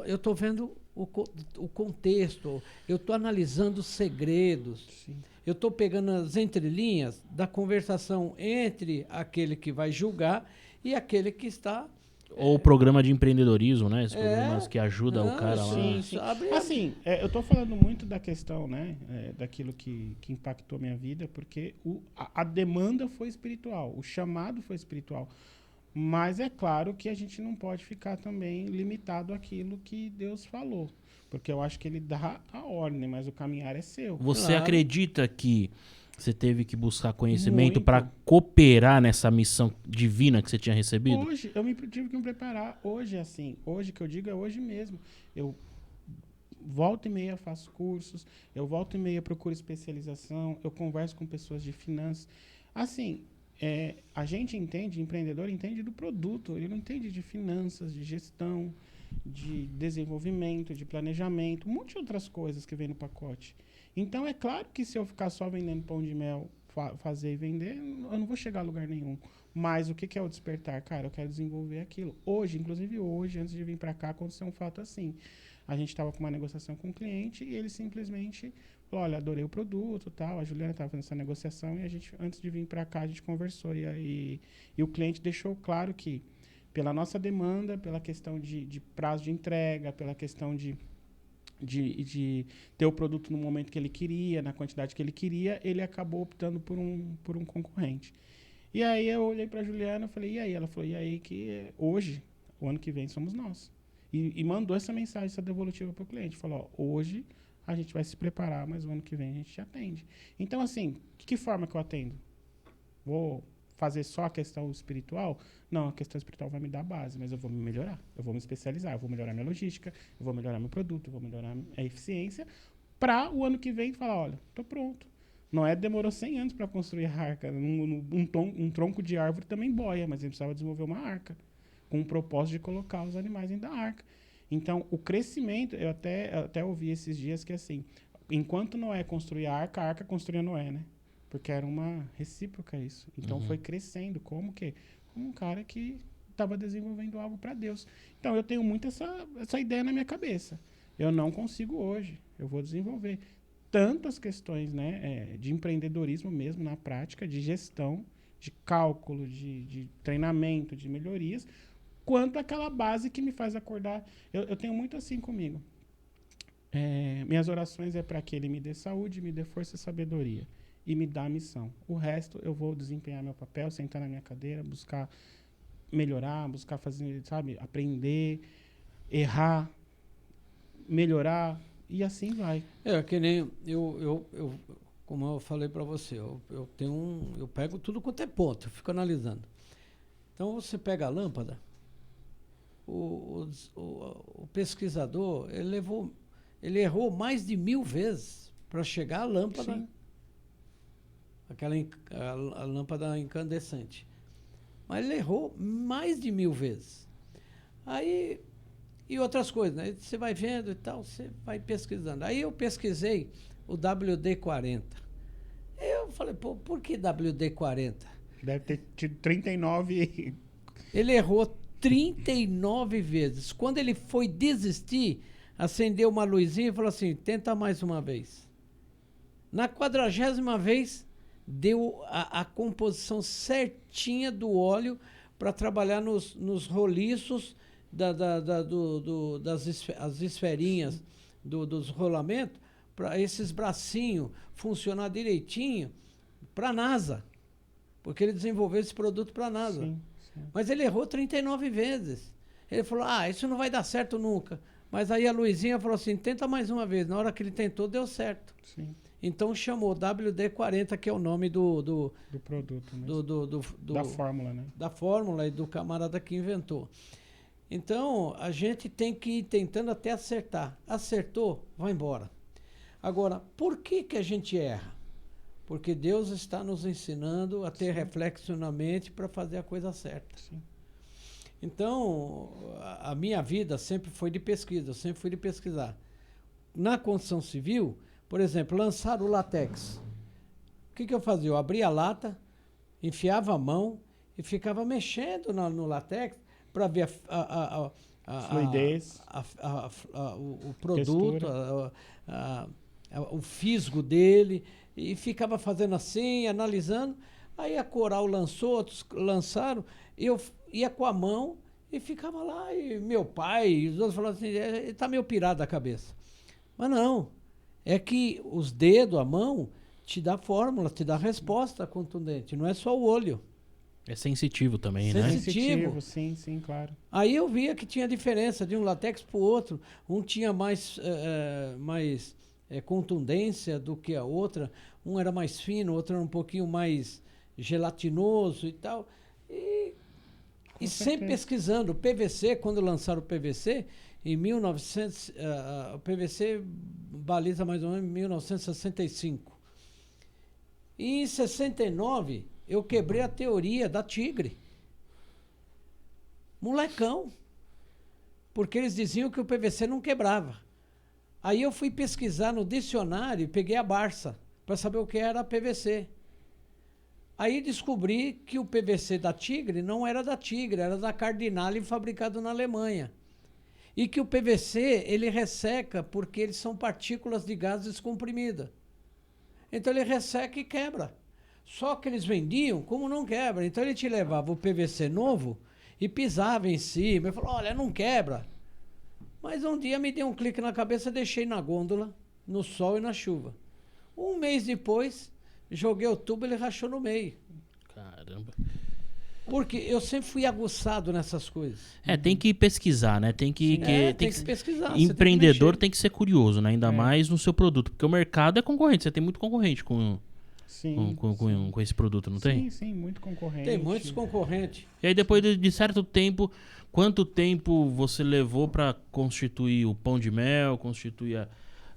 eu estou vendo o contexto, eu estou analisando os segredos, Sim. eu estou pegando as entrelinhas da conversação entre aquele que vai julgar e aquele que está... Ou programa de empreendedorismo, né? Esses programas que ajudam o cara lá. Sim, sim. Assim, eu tô falando muito da questão, né? Daquilo que impactou minha vida, porque a demanda foi espiritual, o chamado foi espiritual. Mas é claro que a gente não pode ficar também limitado àquilo que Deus falou. Porque eu acho que ele dá a ordem, mas o caminhar é seu. Você Claro. acredita que você teve que buscar conhecimento Muito. para cooperar nessa missão divina que você tinha recebido? Hoje, tive que me preparar. Hoje, assim, hoje que eu digo é hoje mesmo. Eu volta e meia faço cursos, eu volta e meia procuro especialização, eu converso com pessoas de finanças. Assim, a gente entende, empreendedor entende do produto, ele não entende de finanças, de gestão, de desenvolvimento, de planejamento, um monte de outras coisas que vem no pacote. Então, é claro que se eu ficar só vendendo pão de mel, fazer e vender, eu não vou chegar a lugar nenhum. Mas o que é o despertar? Cara, eu quero desenvolver aquilo. Hoje, inclusive hoje, antes de vir para cá, aconteceu um fato assim. A gente estava com uma negociação com o cliente e ele simplesmente falou, olha, adorei o produto, tal. A Juliana estava fazendo essa negociação e a gente, antes de vir para cá, a gente conversou. E o cliente deixou claro que, pela nossa demanda, pela questão de prazo de entrega, pela questão de ter o produto no momento que ele queria, na quantidade que ele queria, ele acabou optando por um concorrente. E aí eu olhei para a Juliana e falei, e aí? Ela falou, e aí que hoje, o ano que vem, somos nós. E mandou essa mensagem, essa devolutiva para o cliente. Falou, ó, hoje a gente vai se preparar, mas o ano que vem a gente te atende. Então, assim, que forma que eu atendo? Vou fazer só a questão espiritual? Não, a questão espiritual vai me dar base, mas eu vou me melhorar, eu vou me especializar, eu vou melhorar minha logística, eu vou melhorar meu produto, eu vou melhorar a eficiência, para o ano que vem falar, olha, tô pronto. Noé demorou 100 anos para construir a arca. Um tronco de árvore também boia, mas ele precisava desenvolver uma arca, com o propósito de colocar os animais dentro da arca. Então, o crescimento, eu até ouvi esses dias que assim, enquanto Noé construía a arca construía Noé, né? Porque era uma recíproca isso. Então foi crescendo. Como um cara que estava desenvolvendo algo para Deus. Então eu tenho muito essa ideia na minha cabeça. Eu não consigo hoje. Eu vou desenvolver tanto as questões, né, de empreendedorismo mesmo na prática, de gestão, de cálculo, de treinamento, de melhorias, quanto aquela base que me faz acordar. Eu tenho muito assim comigo. Minhas orações é para que ele me dê saúde, me dê força e sabedoria. E me dá a missão. O resto eu vou desempenhar meu papel, sentar na minha cadeira, buscar melhorar, buscar fazer, sabe, aprender, errar, melhorar e assim vai. Que nem como eu falei para você, eu pego tudo quanto é ponto, eu fico analisando. Então você pega a lâmpada, o pesquisador, ele errou mais de 1000 vezes para chegar à lâmpada. Sim. A lâmpada incandescente. Mas ele errou mais de 1000 vezes. Aí, e outras coisas, né? Você vai vendo e tal, você vai pesquisando. Aí eu pesquisei o WD-40. Eu falei, pô, por que WD-40? Deve ter tido 39... Ele errou 39 vezes. Quando ele foi desistir, acendeu uma luzinha e falou assim, tenta mais uma vez. Na 40ª vez... deu a composição certinha do óleo para trabalhar nos roliços as esferinhas dos rolamentos, para esses bracinhos funcionar direitinho para a NASA. Porque ele desenvolveu esse produto para a NASA. Sim, sim. Mas ele errou 39 vezes. Ele falou, isso não vai dar certo nunca. Mas aí a Luizinha falou assim, tenta mais uma vez. Na hora que ele tentou, deu certo. Sim. Então chamou WD-40, que é o nome do produto mesmo. Da fórmula, né? Da fórmula e do camarada que inventou. Então, a gente tem que ir tentando até acertar. Acertou, vai embora. Agora, por que a gente erra? Porque Deus está nos ensinando a ter reflexo na mente para fazer a coisa certa. Sim. Então, a minha vida sempre foi de pesquisa, eu sempre fui de pesquisar. Na construção civil, por exemplo, lançar o látex. O que eu fazia? Eu abria a lata, enfiava a mão e ficava mexendo no látex para ver a fluidez, o produto, o fisgo dele, e ficava fazendo assim, analisando. Aí a Coral lançou, outros lançaram, eu ia com a mão e ficava lá, e meu pai e os outros falavam assim, ele está meio pirado da cabeça. Mas não, é que os dedos, a mão, te dá fórmula, te dá resposta contundente, não é só o olho. É sensitivo também, né? Sensitivo, sim, claro. Aí eu via que tinha diferença de um látex para o outro. Um tinha mais contundência do que a outra. Um era mais fino, o outro era um pouquinho mais gelatinoso e tal. E sempre pesquisando. O PVC, quando lançaram o PVC, em 1900, o PVC baliza mais ou menos em 1965. E em 69... eu quebrei a teoria da Tigre. Molecão. Porque eles diziam que o PVC não quebrava. Aí eu fui pesquisar no dicionário e peguei a Barça para saber o que era PVC. Aí descobri que o PVC da Tigre não era da Tigre, era da Cardinale, fabricado na Alemanha. E que o PVC, ele resseca porque eles são partículas de gás descomprimida. Então ele resseca e quebra. Só que eles vendiam como não quebra. Então ele te levava o PVC novo e pisava em cima. Eu falava, olha, não quebra. Mas um dia me deu um clique na cabeça, deixei na gôndola, no sol e na chuva. Um mês depois, joguei o tubo e ele rachou no meio. Caramba. Porque eu sempre fui aguçado nessas coisas. Tem que pesquisar, né? Tem que pesquisar. Empreendedor tem que ser curioso, né? Ainda mais no seu produto. Porque o mercado é concorrente. Você tem muito concorrente com esse produto, não tem? Sim, muito concorrente. Tem muitos concorrentes. E aí depois de certo tempo, quanto tempo você levou para constituir o pão de mel, constituir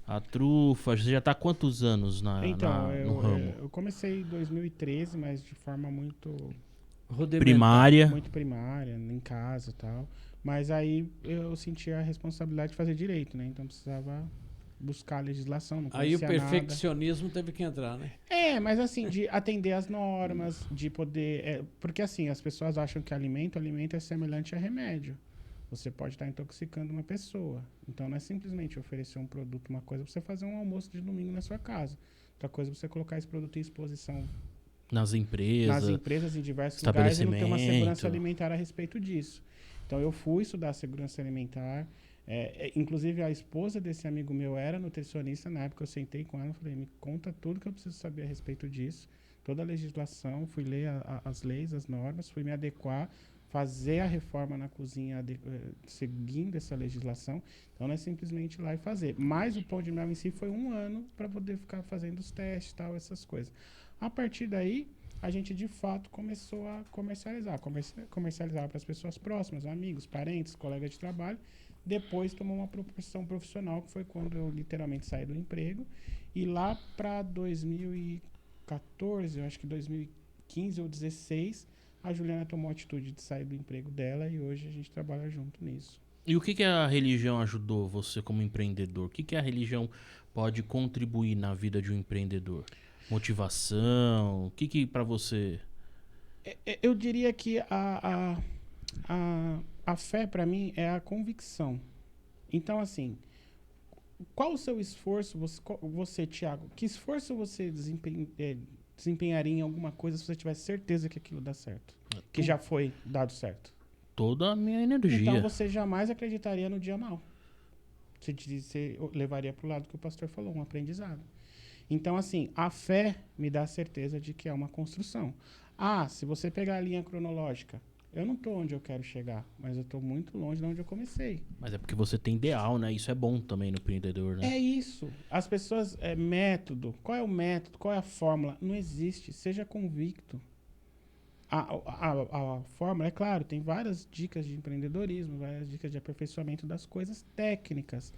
a trufa? Você já está há quantos anos no ramo? Eu comecei em 2013, mas de forma muito primária. Muito primária, em casa e tal. Mas aí eu senti a responsabilidade de fazer direito, né? Então precisava buscar a legislação, não aí o conhecia perfeccionismo nada. Teve que entrar, né? Mas assim, de atender as normas, de poder... porque assim, as pessoas acham que alimento é semelhante a remédio. Você pode estar intoxicando uma pessoa. Então não é simplesmente oferecer um produto, uma coisa, você fazer um almoço de domingo na sua casa. Outra coisa é você colocar esse produto em exposição nas empresas, em diversos lugares, e não ter uma segurança alimentar a respeito disso. Então eu fui estudar segurança alimentar. Inclusive a esposa desse amigo meu era nutricionista. Na época eu sentei com ela e falei, me conta tudo que eu preciso saber a respeito disso, toda a legislação, fui ler as leis, as normas, fui me adequar, fazer a reforma na cozinha seguindo essa legislação. Então não é simplesmente ir lá e fazer, mas o pão de mel em si foi 1 ano para poder ficar fazendo os testes, tal, essas coisas. A partir daí a gente de fato começou a comercializar para as pessoas próximas, amigos, parentes, colegas de trabalho. Depois tomou uma proporção profissional, que foi quando eu literalmente saí do emprego. E lá para 2014, eu acho que 2015 ou 2016, a Juliana tomou a atitude de sair do emprego dela e hoje a gente trabalha junto nisso. E o que a religião ajudou você como empreendedor? O que a religião pode contribuir na vida de um empreendedor? Motivação? O que para você... Eu diria que a fé, para mim, é a convicção. Então, assim, qual o seu esforço, você, Thiago, que esforço você desempenharia em alguma coisa se você tivesse certeza que aquilo dá certo? Que já foi dado certo. Toda a minha energia. Então você jamais acreditaria no dia mal. Você levaria para o lado que o pastor falou, um aprendizado. Então, assim, a fé me dá a certeza de que é uma construção. Se você pegar a linha cronológica, eu não estou onde eu quero chegar, mas eu estou muito longe de onde eu comecei. Mas é porque você tem ideal, né? Isso é bom também no empreendedor, né? É isso. As pessoas, método. Qual é o método? Qual é a fórmula? Não existe. Seja convicto. A fórmula, é claro, tem várias dicas de empreendedorismo, várias dicas de aperfeiçoamento das coisas técnicas.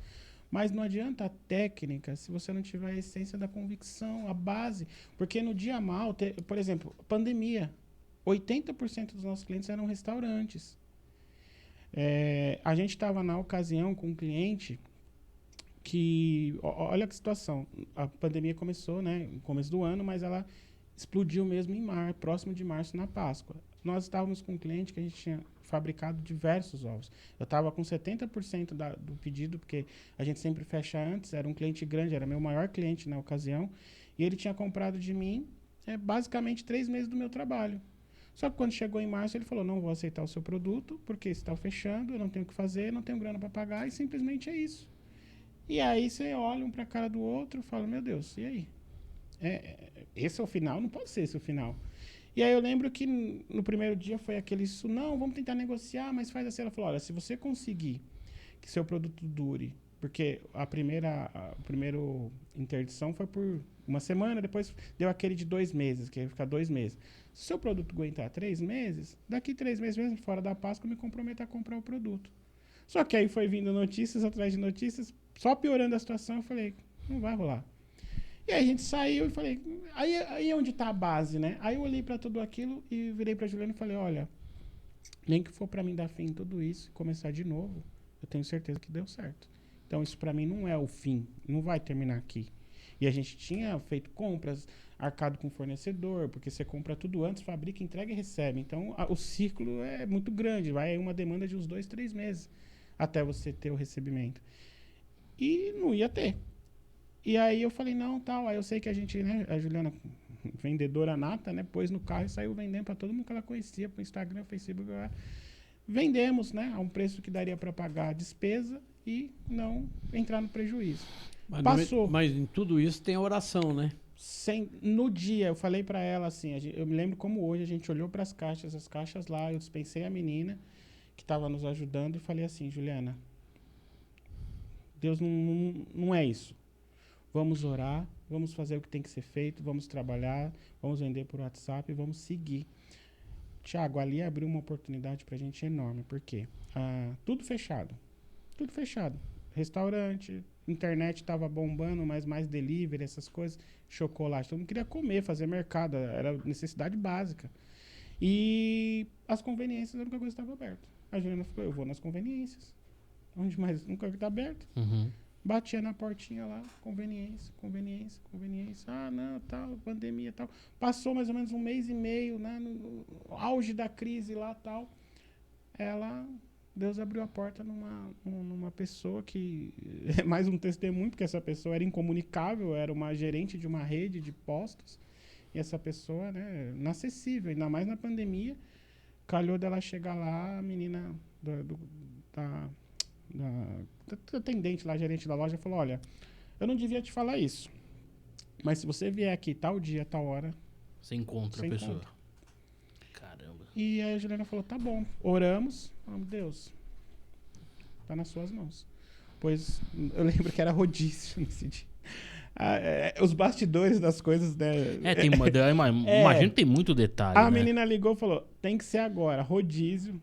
Mas não adianta a técnica se você não tiver a essência da convicção, a base. Porque no dia mal, por exemplo, pandemia, 80% dos nossos clientes eram restaurantes. A gente estava na ocasião com um cliente que, olha que situação, a pandemia começou, né, no começo do ano, mas ela explodiu mesmo em próximo de março, na Páscoa. Nós estávamos com um cliente que a gente tinha fabricado diversos ovos. Eu estava com 70% do pedido, porque a gente sempre fecha antes, era um cliente grande, era meu maior cliente na ocasião, e ele tinha comprado de mim basicamente 3 meses do meu trabalho. Só que quando chegou em março, ele falou, não vou aceitar o seu produto, porque está fechando, eu não tenho o que fazer, não tenho grana para pagar, e simplesmente é isso. E aí você olha um para a cara do outro e fala, meu Deus, e aí? Esse é o final? Não pode ser esse o final. E aí eu lembro que no primeiro dia foi aquele, não, vamos tentar negociar, mas faz assim. Ela falou, olha, se você conseguir que seu produto dure, porque a primeira interdição foi por uma semana, depois deu aquele de 2 meses, que ia ficar 2 meses. Se o seu produto aguentar 3 meses, daqui 3 meses mesmo, fora da Páscoa, eu me comprometo a comprar o produto. Só que aí foi vindo notícias atrás de notícias, só piorando a situação, eu falei, não vai rolar. E aí a gente saiu e falei, aí onde está a base, né? Aí eu olhei para tudo aquilo e virei para a Juliana e falei, olha, nem que for para mim dar fim em tudo isso e começar de novo, eu tenho certeza que deu certo. Então isso para mim não é o fim, não vai terminar aqui. E a gente tinha feito compras, arcado com fornecedor, porque você compra tudo antes, fabrica, entrega e recebe. Então o ciclo é muito grande, vai uma demanda de uns 2, 3 meses até você ter o recebimento. E não ia ter. E aí eu falei, não, tal. Aí eu sei que a gente, né, a Juliana, vendedora nata, né, pôs no carro e saiu vendendo para todo mundo que ela conhecia, pro Instagram, Facebook. Vendemos, né, a um preço que daria para pagar a despesa e não entrar no prejuízo. Passou. Mas em tudo isso tem a oração, né? No dia, eu falei para ela assim, eu me lembro como hoje, a gente olhou para as caixas lá, eu dispensei a menina que estava nos ajudando e falei assim, Juliana, Deus não é isso. Vamos orar, vamos fazer o que tem que ser feito, vamos trabalhar, vamos vender por WhatsApp e vamos seguir. Tiago, ali abriu uma oportunidade pra gente enorme, porque tudo fechado. Tudo fechado. Restaurante, internet estava bombando, mas mais delivery, essas coisas, chocolate. Todo mundo queria comer, fazer mercado, era necessidade básica. E as conveniências, a única coisa que estava aberta. A Juliana falou, eu vou nas conveniências. Onde mais? Nunca está aberto. Uhum. Batia na portinha lá, conveniência. Não, tal, pandemia, tal. Passou mais ou menos 1 mês e meio, né, no auge da crise lá, tal. Deus abriu a porta numa pessoa que é mais um testemunho, porque essa pessoa era incomunicável, era uma gerente de uma rede de postos. E essa pessoa, né, inacessível, ainda mais na pandemia. Calhou dela chegar lá, a menina da atendente lá, gerente da loja, falou, olha, eu não devia te falar isso, mas se você vier aqui tal dia, tal hora, você encontra a pessoa. encontra. Caramba. E aí a Juliana falou, tá bom, oramos, Deus, tá nas suas mãos. Pois eu lembro que era rodízio nesse dia. Os bastidores das coisas, né? Imagino que tem muito detalhe, A né? menina ligou e falou, tem que ser agora, rodízio.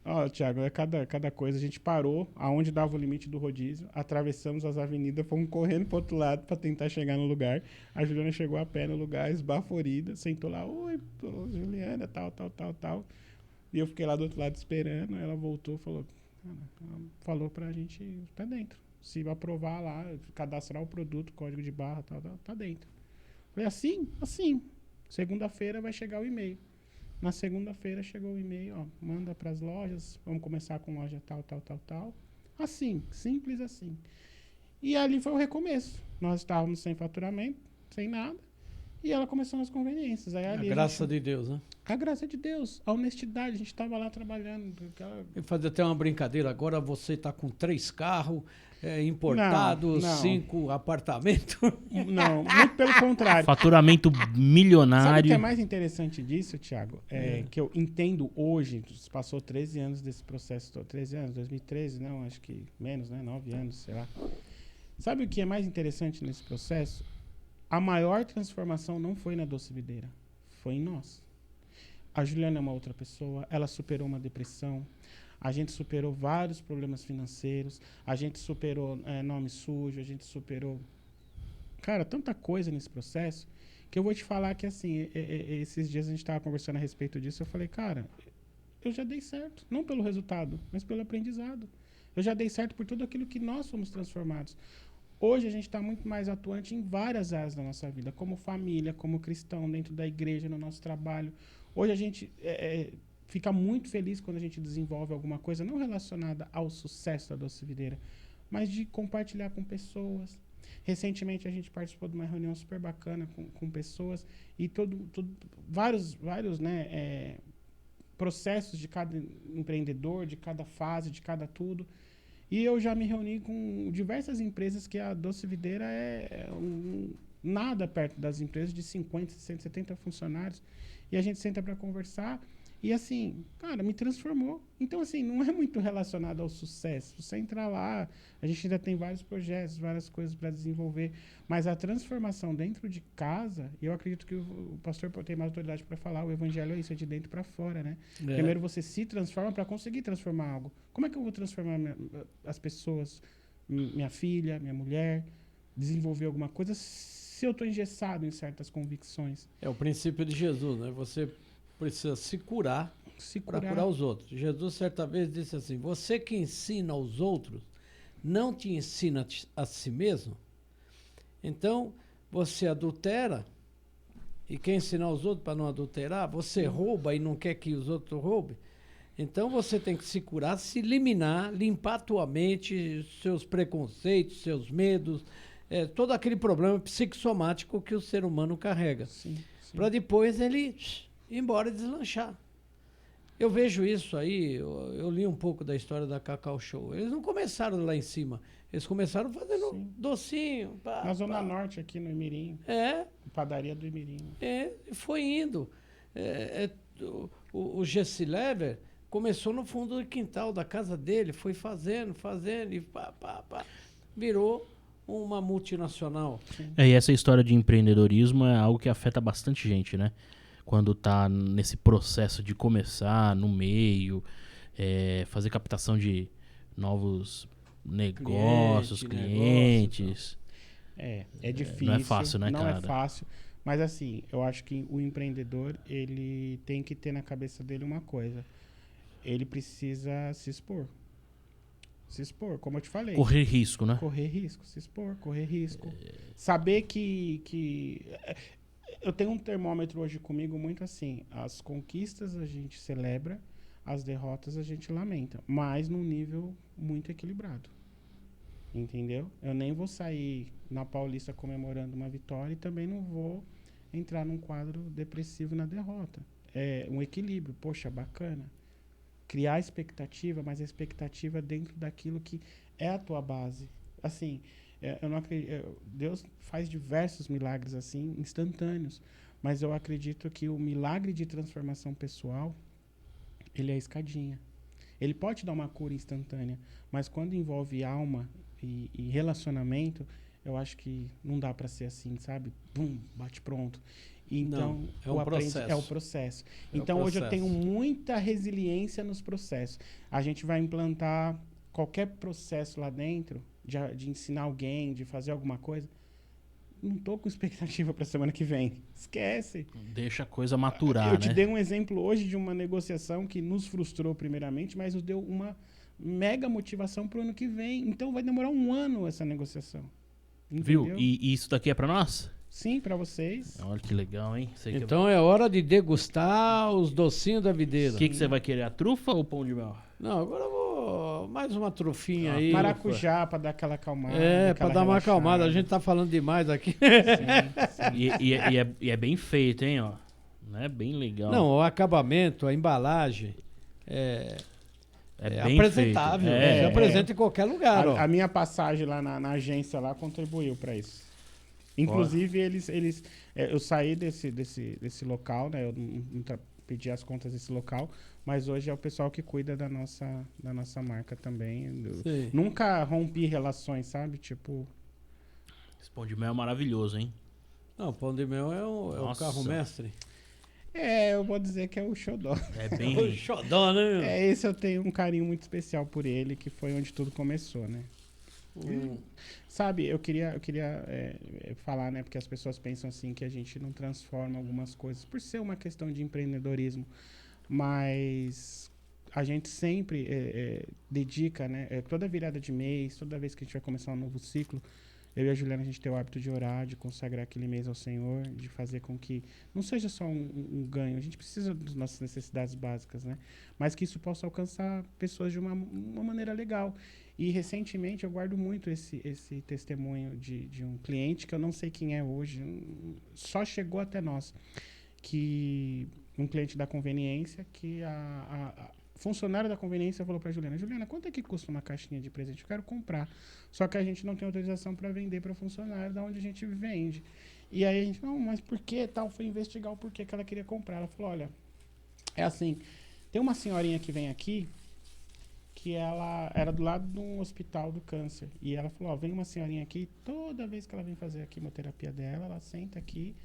Ó, Thiago, cada coisa. A gente parou aonde dava o limite do rodízio, atravessamos as avenidas, fomos correndo pro outro lado para tentar chegar no lugar. A Juliana chegou a pé no lugar, esbaforida, sentou lá, oi, Juliana, tal. E eu fiquei lá do outro lado esperando, ela voltou, falou pra gente, tá dentro. Se aprovar lá, cadastrar o produto, código de barra, tal, tá dentro. Falei, assim? Segunda-feira vai chegar o e-mail. Na segunda-feira chegou o e-mail, ó, manda para as lojas, vamos começar com loja tal. Assim, simples assim. E ali foi o recomeço. Nós estávamos sem faturamento, sem nada. E ela começou nas conveniências. Aí, ali, Graça de Deus, né? a graça de Deus, a honestidade. A gente estava lá trabalhando. Eu fazer até uma brincadeira. Agora você está com 3 carros importados, Não. 5 apartamentos. Não, muito pelo contrário. Faturamento Sabe o que milionário. é mais interessante disso, Thiago? Que eu entendo hoje, passou 13 anos desse processo todo. 13 anos, 2013, não, acho que menos, né? 9 anos, sei lá. Sabe o que é mais interessante nesse processo? A maior transformação não foi na Doce Videira, foi em nós. A Juliana é uma outra pessoa, ela superou uma depressão, a gente superou vários problemas financeiros, a gente superou nome sujo, a gente superou... Cara, tanta coisa nesse processo, que eu vou te falar que, assim, esses dias a gente estava conversando a respeito disso, eu falei, cara, eu já dei certo, não pelo resultado, mas pelo aprendizado. Eu já dei certo por tudo aquilo que nós fomos transformados. Hoje a gente está muito mais atuante em várias áreas da nossa vida, como família, como cristão, dentro da igreja, no nosso trabalho. Hoje a gente fica muito feliz quando a gente desenvolve alguma coisa não relacionada ao sucesso da Doce Videira, mas de compartilhar com pessoas. Recentemente a gente participou de uma reunião super bacana com pessoas e vários processos de cada empreendedor, de cada fase, de cada tudo. E eu já me reuni com diversas empresas que a Doce Videira nada perto das empresas de 50, 60, 70 funcionários. E a gente senta para conversar e, assim, cara, me transformou. Então, assim, não é muito relacionado ao sucesso. Você entrar lá, a gente ainda tem vários projetos, várias coisas para desenvolver. Mas a transformação dentro de casa, e eu acredito que o pastor tem mais autoridade para falar, o evangelho é isso, é de dentro para fora, né? Primeiro você se transforma para conseguir transformar algo. Como é que eu vou transformar as pessoas, minha filha, minha mulher, desenvolver alguma coisa se eu estou engessado em certas convicções? É o princípio de Jesus, né? Você precisa se curar para curar os outros. Jesus certa vez disse assim, você que ensina aos outros, não te ensina a si mesmo? Então, você adultera e quer ensinar os outros para não adulterar? Você rouba e não quer que os outros roubem? Então, você tem que se curar, se eliminar, limpar a tua mente, seus preconceitos, seus medos, todo aquele problema psicossomático que o ser humano carrega. Para depois ele ir embora e deslanchar. Eu vejo isso aí, eu li um pouco da história da Cacau Show. Eles não começaram lá em cima, eles começaram fazendo docinho. Na Zona Norte, aqui no Imirim. Padaria do Imirim. Foi indo. O Jesse Lever começou no fundo do quintal da casa dele, foi fazendo, e virou uma multinacional. E essa história de empreendedorismo é algo que afeta bastante gente, né? Quando tá nesse processo de começar no meio, fazer captação de novos negócios, clientes. É difícil. Não é fácil, né, não cara? Não é fácil. Mas assim, eu acho que o empreendedor, ele tem que ter na cabeça dele uma coisa. Ele precisa se expor. Se expor, como eu te falei. Correr risco, né? Correr risco, se expor, correr risco. Saber que... Eu tenho um termômetro hoje comigo muito assim. As conquistas a gente celebra, as derrotas a gente lamenta. Mas num nível muito equilibrado. Entendeu? Eu nem vou sair na Paulista comemorando uma vitória e também não vou entrar num quadro depressivo na derrota. É um equilíbrio. Poxa, bacana. Criar expectativa, mas a expectativa dentro daquilo que é a tua base. Assim, eu não acredito, Deus faz diversos milagres assim, instantâneos, mas eu acredito que o milagre de transformação pessoal, ele é a escadinha. Ele pode dar uma cura instantânea, mas quando envolve alma e relacionamento, eu acho que não dá para ser assim, sabe? Bum, bate pronto. Então, é um processo. É o processo. Então, hoje eu tenho muita resiliência nos processos. A gente vai implantar qualquer processo lá dentro, de ensinar alguém, de fazer alguma coisa. Não tô com expectativa para semana que vem. Esquece. Deixa a coisa maturar, Eu te dei um exemplo hoje de uma negociação que nos frustrou primeiramente, mas nos deu uma mega motivação para o ano que vem. Então, vai demorar 1 ano essa negociação. Entendeu? Viu? E isso daqui é para nós? Sim, para vocês. Olha que legal, hein? Então é hora de degustar os docinhos da videira. O que você vai querer? A trufa ou o pão de mel? Não, agora eu mais uma trufinha aí. Maracujá para dar aquela acalmada. Para aquela dar uma relaxada. acalmada. A gente tá falando demais aqui. Sim, sim. E é bem feito, hein, ó. Né? Bem legal. Não, o acabamento, a embalagem é é bem apresentável. feito. Você apresenta em qualquer lugar, ó. A minha passagem lá na agência lá contribuiu para isso. Inclusive, eu saí desse local, né? Eu não pedi as contas desse local, mas hoje é o pessoal que cuida da nossa marca também. Nunca rompi relações, sabe? Tipo... Esse pão de mel é maravilhoso, hein? Não, pão de mel é o carro mestre. Eu vou dizer que é o xodó. É bem... O xodó, né? Esse eu tenho um carinho muito especial por ele, que foi onde tudo começou, né? Sabe, eu queria falar, né? Porque as pessoas pensam assim que a gente não transforma algumas coisas por ser uma questão de empreendedorismo, mas a gente sempre dedica, né? Toda virada de mês, toda vez que a gente vai começar um novo ciclo, eu e a Juliana, a gente tem o hábito de orar, de consagrar aquele mês ao Senhor, de fazer com que não seja só um ganho. A gente precisa das nossas necessidades básicas, né? Mas que isso possa alcançar pessoas de uma maneira legal. E, recentemente, eu guardo muito esse testemunho de um cliente, que eu não sei quem é hoje, só chegou até nós, que um cliente da conveniência, que a funcionária da conveniência falou para Juliana, quanto é que custa uma caixinha de presente? Eu quero comprar. Só que a gente não tem autorização para vender para funcionário da onde a gente vende. E aí a gente, não, mas por que tal? Foi investigar o porquê que ela queria comprar. Ela falou, olha, é assim, tem uma senhorinha que vem aqui, que ela era do lado de um hospital do câncer. E ela falou, ó, vem uma senhorinha aqui, toda vez que ela vem fazer a quimioterapia dela, ela senta aqui,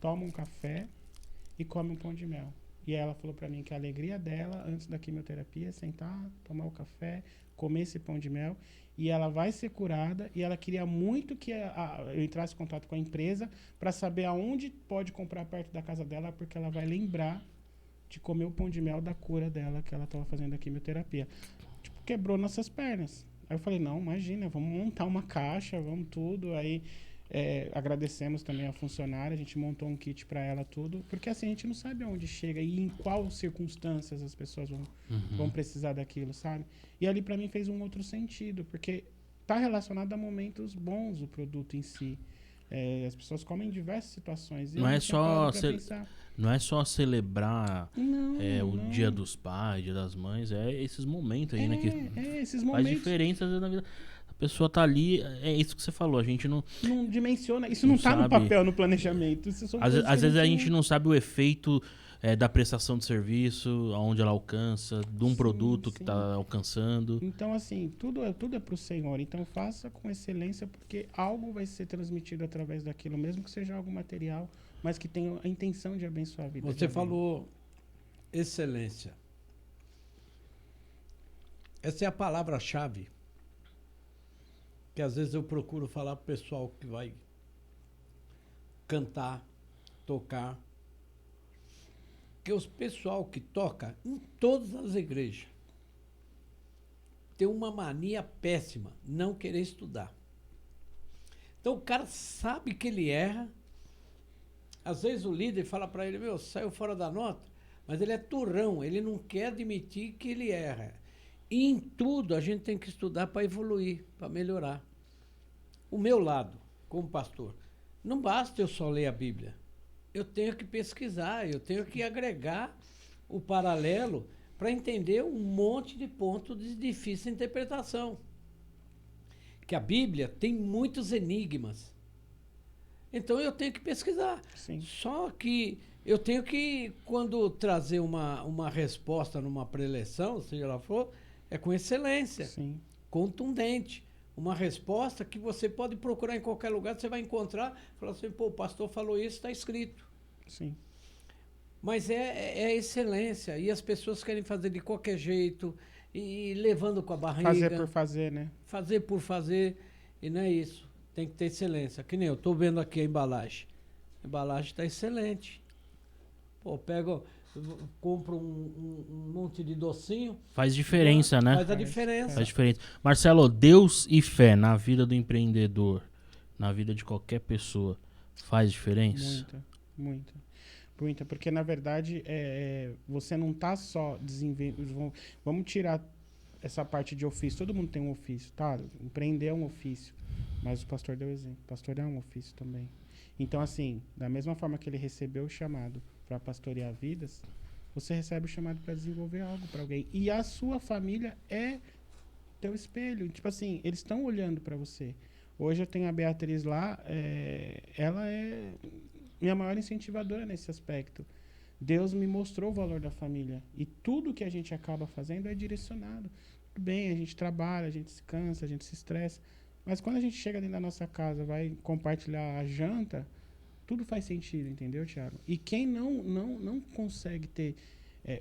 toma um café e come um pão de mel. E ela falou pra mim que a alegria dela, antes da quimioterapia, é sentar, tomar o café, comer esse pão de mel, e ela vai ser curada, e ela queria muito que eu entrasse em contato com a empresa para saber aonde pode comprar perto da casa dela, porque ela vai lembrar de comer o pão de mel da cura dela, que ela estava fazendo a quimioterapia. Tipo, quebrou nossas pernas. Aí eu falei, não, imagina, vamos montar uma caixa, vamos tudo, aí... agradecemos também a funcionária, a gente montou um kit para ela tudo, porque assim a gente não sabe aonde chega e em qual circunstâncias as pessoas vão precisar daquilo, sabe? E ali para mim fez um outro sentido, porque tá relacionado a momentos bons o produto em si. As pessoas comem em diversas situações. E Não é só celebrar o Dia dos Pais, Dia das Mães, esses momentos aí, né? Que esses faz momentos. diferença na vida. A pessoa tá ali, é isso que você falou, a gente não dimensiona, isso não tá no papel, no planejamento. Isso são às vezes a gente não sabe o efeito da prestação de serviço, aonde ela alcança, de um produto que tá alcançando. Então, assim, tudo é pro Senhor. Então, faça com excelência, porque algo vai ser transmitido através daquilo, mesmo que seja algo material, mas que tenha a intenção de abençoar a vida. Você falou excelência. Essa é a palavra-chave que às vezes eu procuro falar pro pessoal que vai cantar, tocar. Que os pessoal que toca em todas as igrejas tem uma mania péssima, não querer estudar. Então o cara sabe que ele erra. Às vezes o líder fala para ele, saiu fora da nota, mas ele é turrão, ele não quer admitir que ele erra. E em tudo a gente tem que estudar para evoluir, para melhorar. O meu lado, como pastor, não basta eu só ler a Bíblia. Eu tenho que pesquisar, eu tenho que agregar o paralelo para entender um monte de pontos de difícil interpretação. Que a Bíblia tem muitos enigmas. Então eu tenho que pesquisar. Sim. Só que eu tenho que, quando trazer uma resposta numa preleção, seja lá for, é com excelência, Sim. contundente. Uma resposta que você pode procurar em qualquer lugar, você vai encontrar, falar assim, o pastor falou isso, está escrito. Sim. Mas é excelência, e as pessoas querem fazer de qualquer jeito, e levando com a barriga. Fazer por fazer, né? Fazer por fazer, e não é isso. Tem que ter excelência. Que nem eu estou vendo aqui a embalagem. A embalagem está excelente. Compro um monte de docinho. Faz diferença, né? Faz a diferença. Faz diferença. Marcelo, Deus e fé na vida do empreendedor, na vida de qualquer pessoa, faz diferença? Muita. Porque, na verdade, você não está só desenvolvendo... Vamos tirar essa parte de ofício. Todo mundo tem um ofício, tá? Empreender é um ofício. Mas o pastor deu exemplo. O pastor é um ofício também. Então, assim, da mesma forma que ele recebeu o chamado para pastorear vidas, você recebe o chamado para desenvolver algo para alguém. E a sua família é teu espelho. Tipo assim, eles estão olhando para você. Hoje eu tenho a Beatriz lá, ela é minha maior incentivadora nesse aspecto. Deus me mostrou o valor da família. E tudo que a gente acaba fazendo é direcionado. Tudo bem, a gente trabalha, a gente se cansa, a gente se estressa. Mas quando a gente chega dentro da nossa casa, vai compartilhar a janta, tudo faz sentido, entendeu, Thiago? E quem não consegue ter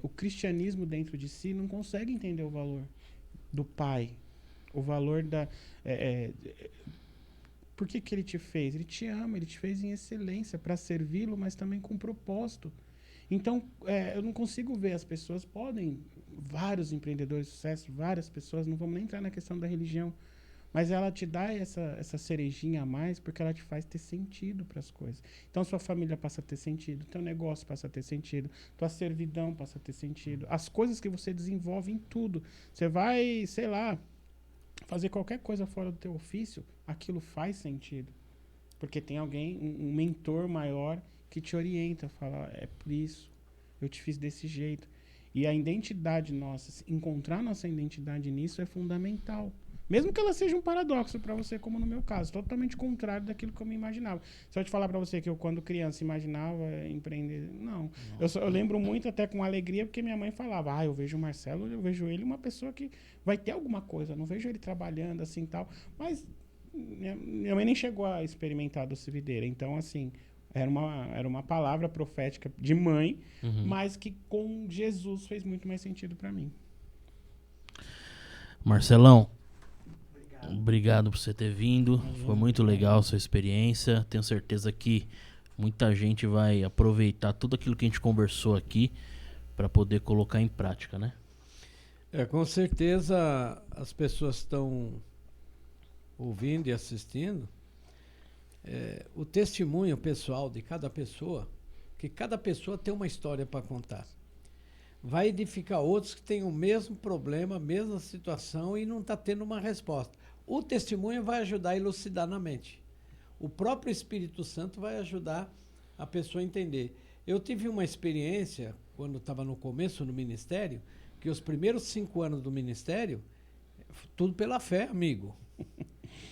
o cristianismo dentro de si, não consegue entender o valor do pai. O valor da... por que ele te fez? Ele te ama, ele te fez em excelência para servi-lo, mas também com propósito. Então, eu não consigo ver as pessoas, vários empreendedores de sucesso, várias pessoas, não vamos nem entrar na questão da religião, mas ela te dá essa cerejinha a mais porque ela te faz ter sentido para as coisas. Então, sua família passa a ter sentido, teu negócio passa a ter sentido, tua servidão passa a ter sentido, as coisas que você desenvolve em tudo. Você vai, sei lá, fazer qualquer coisa fora do teu ofício, aquilo faz sentido. Porque tem alguém, um mentor maior que te orienta, fala, é por isso, eu te fiz desse jeito. E a identidade nossa, encontrar nossa identidade nisso é fundamental. Mesmo que ela seja um paradoxo para você, como no meu caso, totalmente contrário daquilo que eu me imaginava. Se eu te falar para você que eu, quando criança, imaginava empreender, não. Eu lembro muito até com alegria, porque minha mãe falava, eu vejo o Marcelo, eu vejo ele uma pessoa que vai ter alguma coisa, não vejo ele trabalhando assim e tal. Mas minha mãe nem chegou a experimentar a doce videira. Então, assim, era uma palavra profética de mãe, mas que com Jesus fez muito mais sentido para mim. Marcelão, obrigado por você ter vindo. Foi muito legal a sua experiência. Tenho certeza que muita gente vai aproveitar tudo aquilo que a gente conversou aqui para poder colocar em prática, né? Com certeza as pessoas estão ouvindo e assistindo. O testemunho pessoal de cada pessoa, que cada pessoa tem uma história para contar. Vai edificar outros que têm o mesmo problema, a mesma situação e não está tendo uma resposta. O testemunho vai ajudar a elucidar na mente. O próprio Espírito Santo vai ajudar a pessoa a entender. Eu tive uma experiência, quando estava no começo no ministério, que os primeiros 5 anos do ministério, tudo pela fé, amigo.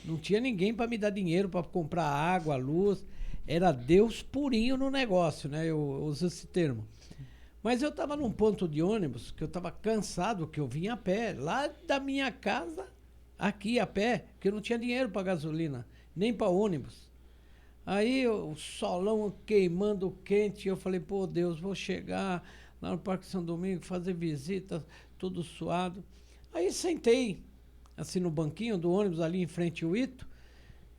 Não tinha ninguém para me dar dinheiro para comprar água, luz. Era Deus purinho no negócio, né? Eu uso esse termo. Mas eu estava num ponto de ônibus que eu estava cansado, que eu vinha a pé, lá da minha casa, aqui a pé, porque eu não tinha dinheiro para gasolina, nem para ônibus. Aí o solão queimando quente, eu falei, pô Deus, vou chegar lá no Parque São Domingos, fazer visita, tudo suado. Aí sentei, assim no banquinho do ônibus, ali em frente ao Ito,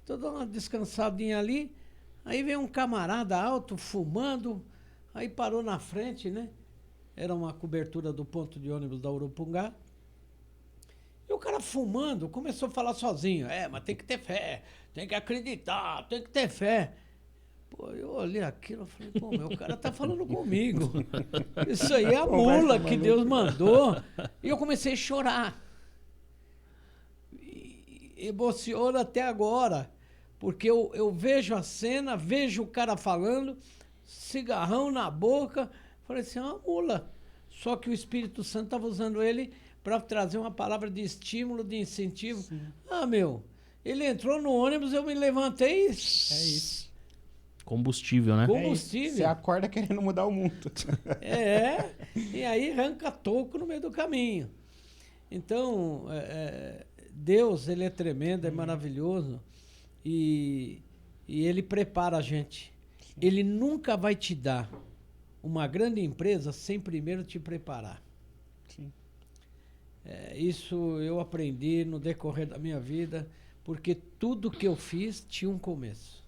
tô dando uma descansadinha ali, aí veio um camarada alto, fumando, aí parou na frente, né? Era uma cobertura do ponto de ônibus da Urupungá. E o cara fumando começou a falar sozinho. Mas tem que ter fé, tem que acreditar, tem que ter fé. Pô, eu olhei aquilo e falei, pô, meu cara tá falando comigo. Isso aí é a mula que Deus mandou. E eu comecei a chorar. E emociono até agora. Porque eu vejo a cena, vejo o cara falando, cigarrão na boca. Falei assim, é uma mula. Só que o Espírito Santo estava usando ele para trazer uma palavra de estímulo, de incentivo. Sim. Ele entrou no ônibus, eu me levantei e... É isso. Combustível, né? Combustível. Você acorda querendo mudar o mundo. E aí arranca toco no meio do caminho. Então, Deus, ele é tremendo, é maravilhoso. E ele prepara a gente. Sim. Ele nunca vai te dar uma grande empresa sem primeiro te preparar. Sim. Isso eu aprendi no decorrer da minha vida, porque tudo que eu fiz tinha um começo.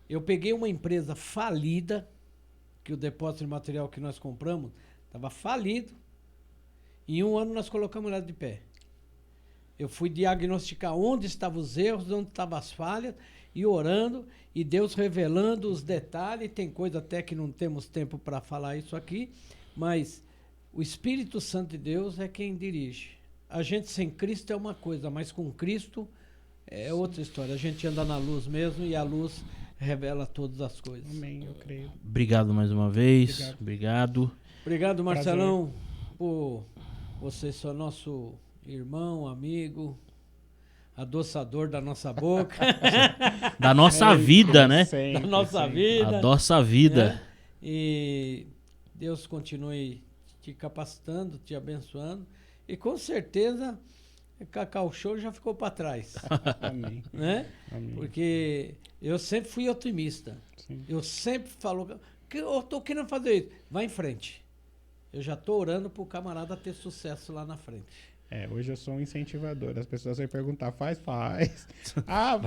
Eu peguei uma empresa falida, que o depósito de material que nós compramos estava falido, em 1 ano nós colocamos ela de pé. Eu fui diagnosticar onde estavam os erros, onde estavam as falhas, e orando, e Deus revelando os detalhes. Tem coisa até que não temos tempo para falar isso aqui, mas o Espírito Santo de Deus é quem dirige. a gente sem Cristo é uma coisa, mas com Cristo é outra história. A gente anda na luz mesmo e a luz revela todas as coisas. Amém, eu creio. Obrigado mais uma vez. Obrigado. Obrigado, Marcelão, por você ser nosso irmão, amigo, adoçador da nossa boca. Da nossa vida, né? Da nossa vida. A nossa vida. Né? E Deus continue te capacitando, te abençoando. E com certeza, Cacau Show já ficou para trás. Amém. Né? Amém. Porque eu sempre fui otimista. Sim. Eu sempre falo que eu tô querendo fazer isso. Vai em frente. Eu já tô orando pro camarada ter sucesso lá na frente. Hoje eu sou um incentivador. As pessoas vão perguntar, faz. Ah,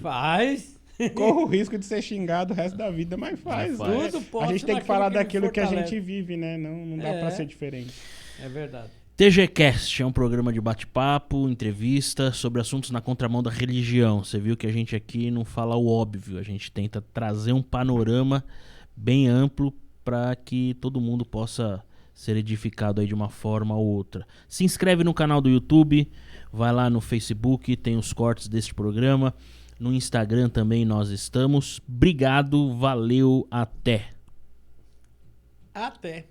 Faz. Corro o risco de ser xingado o resto da vida, mas faz. Faz. Tudo A gente tem que falar daquilo que a fortalece. gente vive, né? Não dá pra ser diferente. É verdade. TGCast é um programa de bate-papo, entrevista sobre assuntos na contramão da religião. Você viu que a gente aqui não fala o óbvio, a gente tenta trazer um panorama bem amplo para que todo mundo possa ser edificado aí de uma forma ou outra. Se inscreve no canal do YouTube, vai lá no Facebook, tem os cortes deste programa. No Instagram também nós estamos. Obrigado, valeu, até. Até.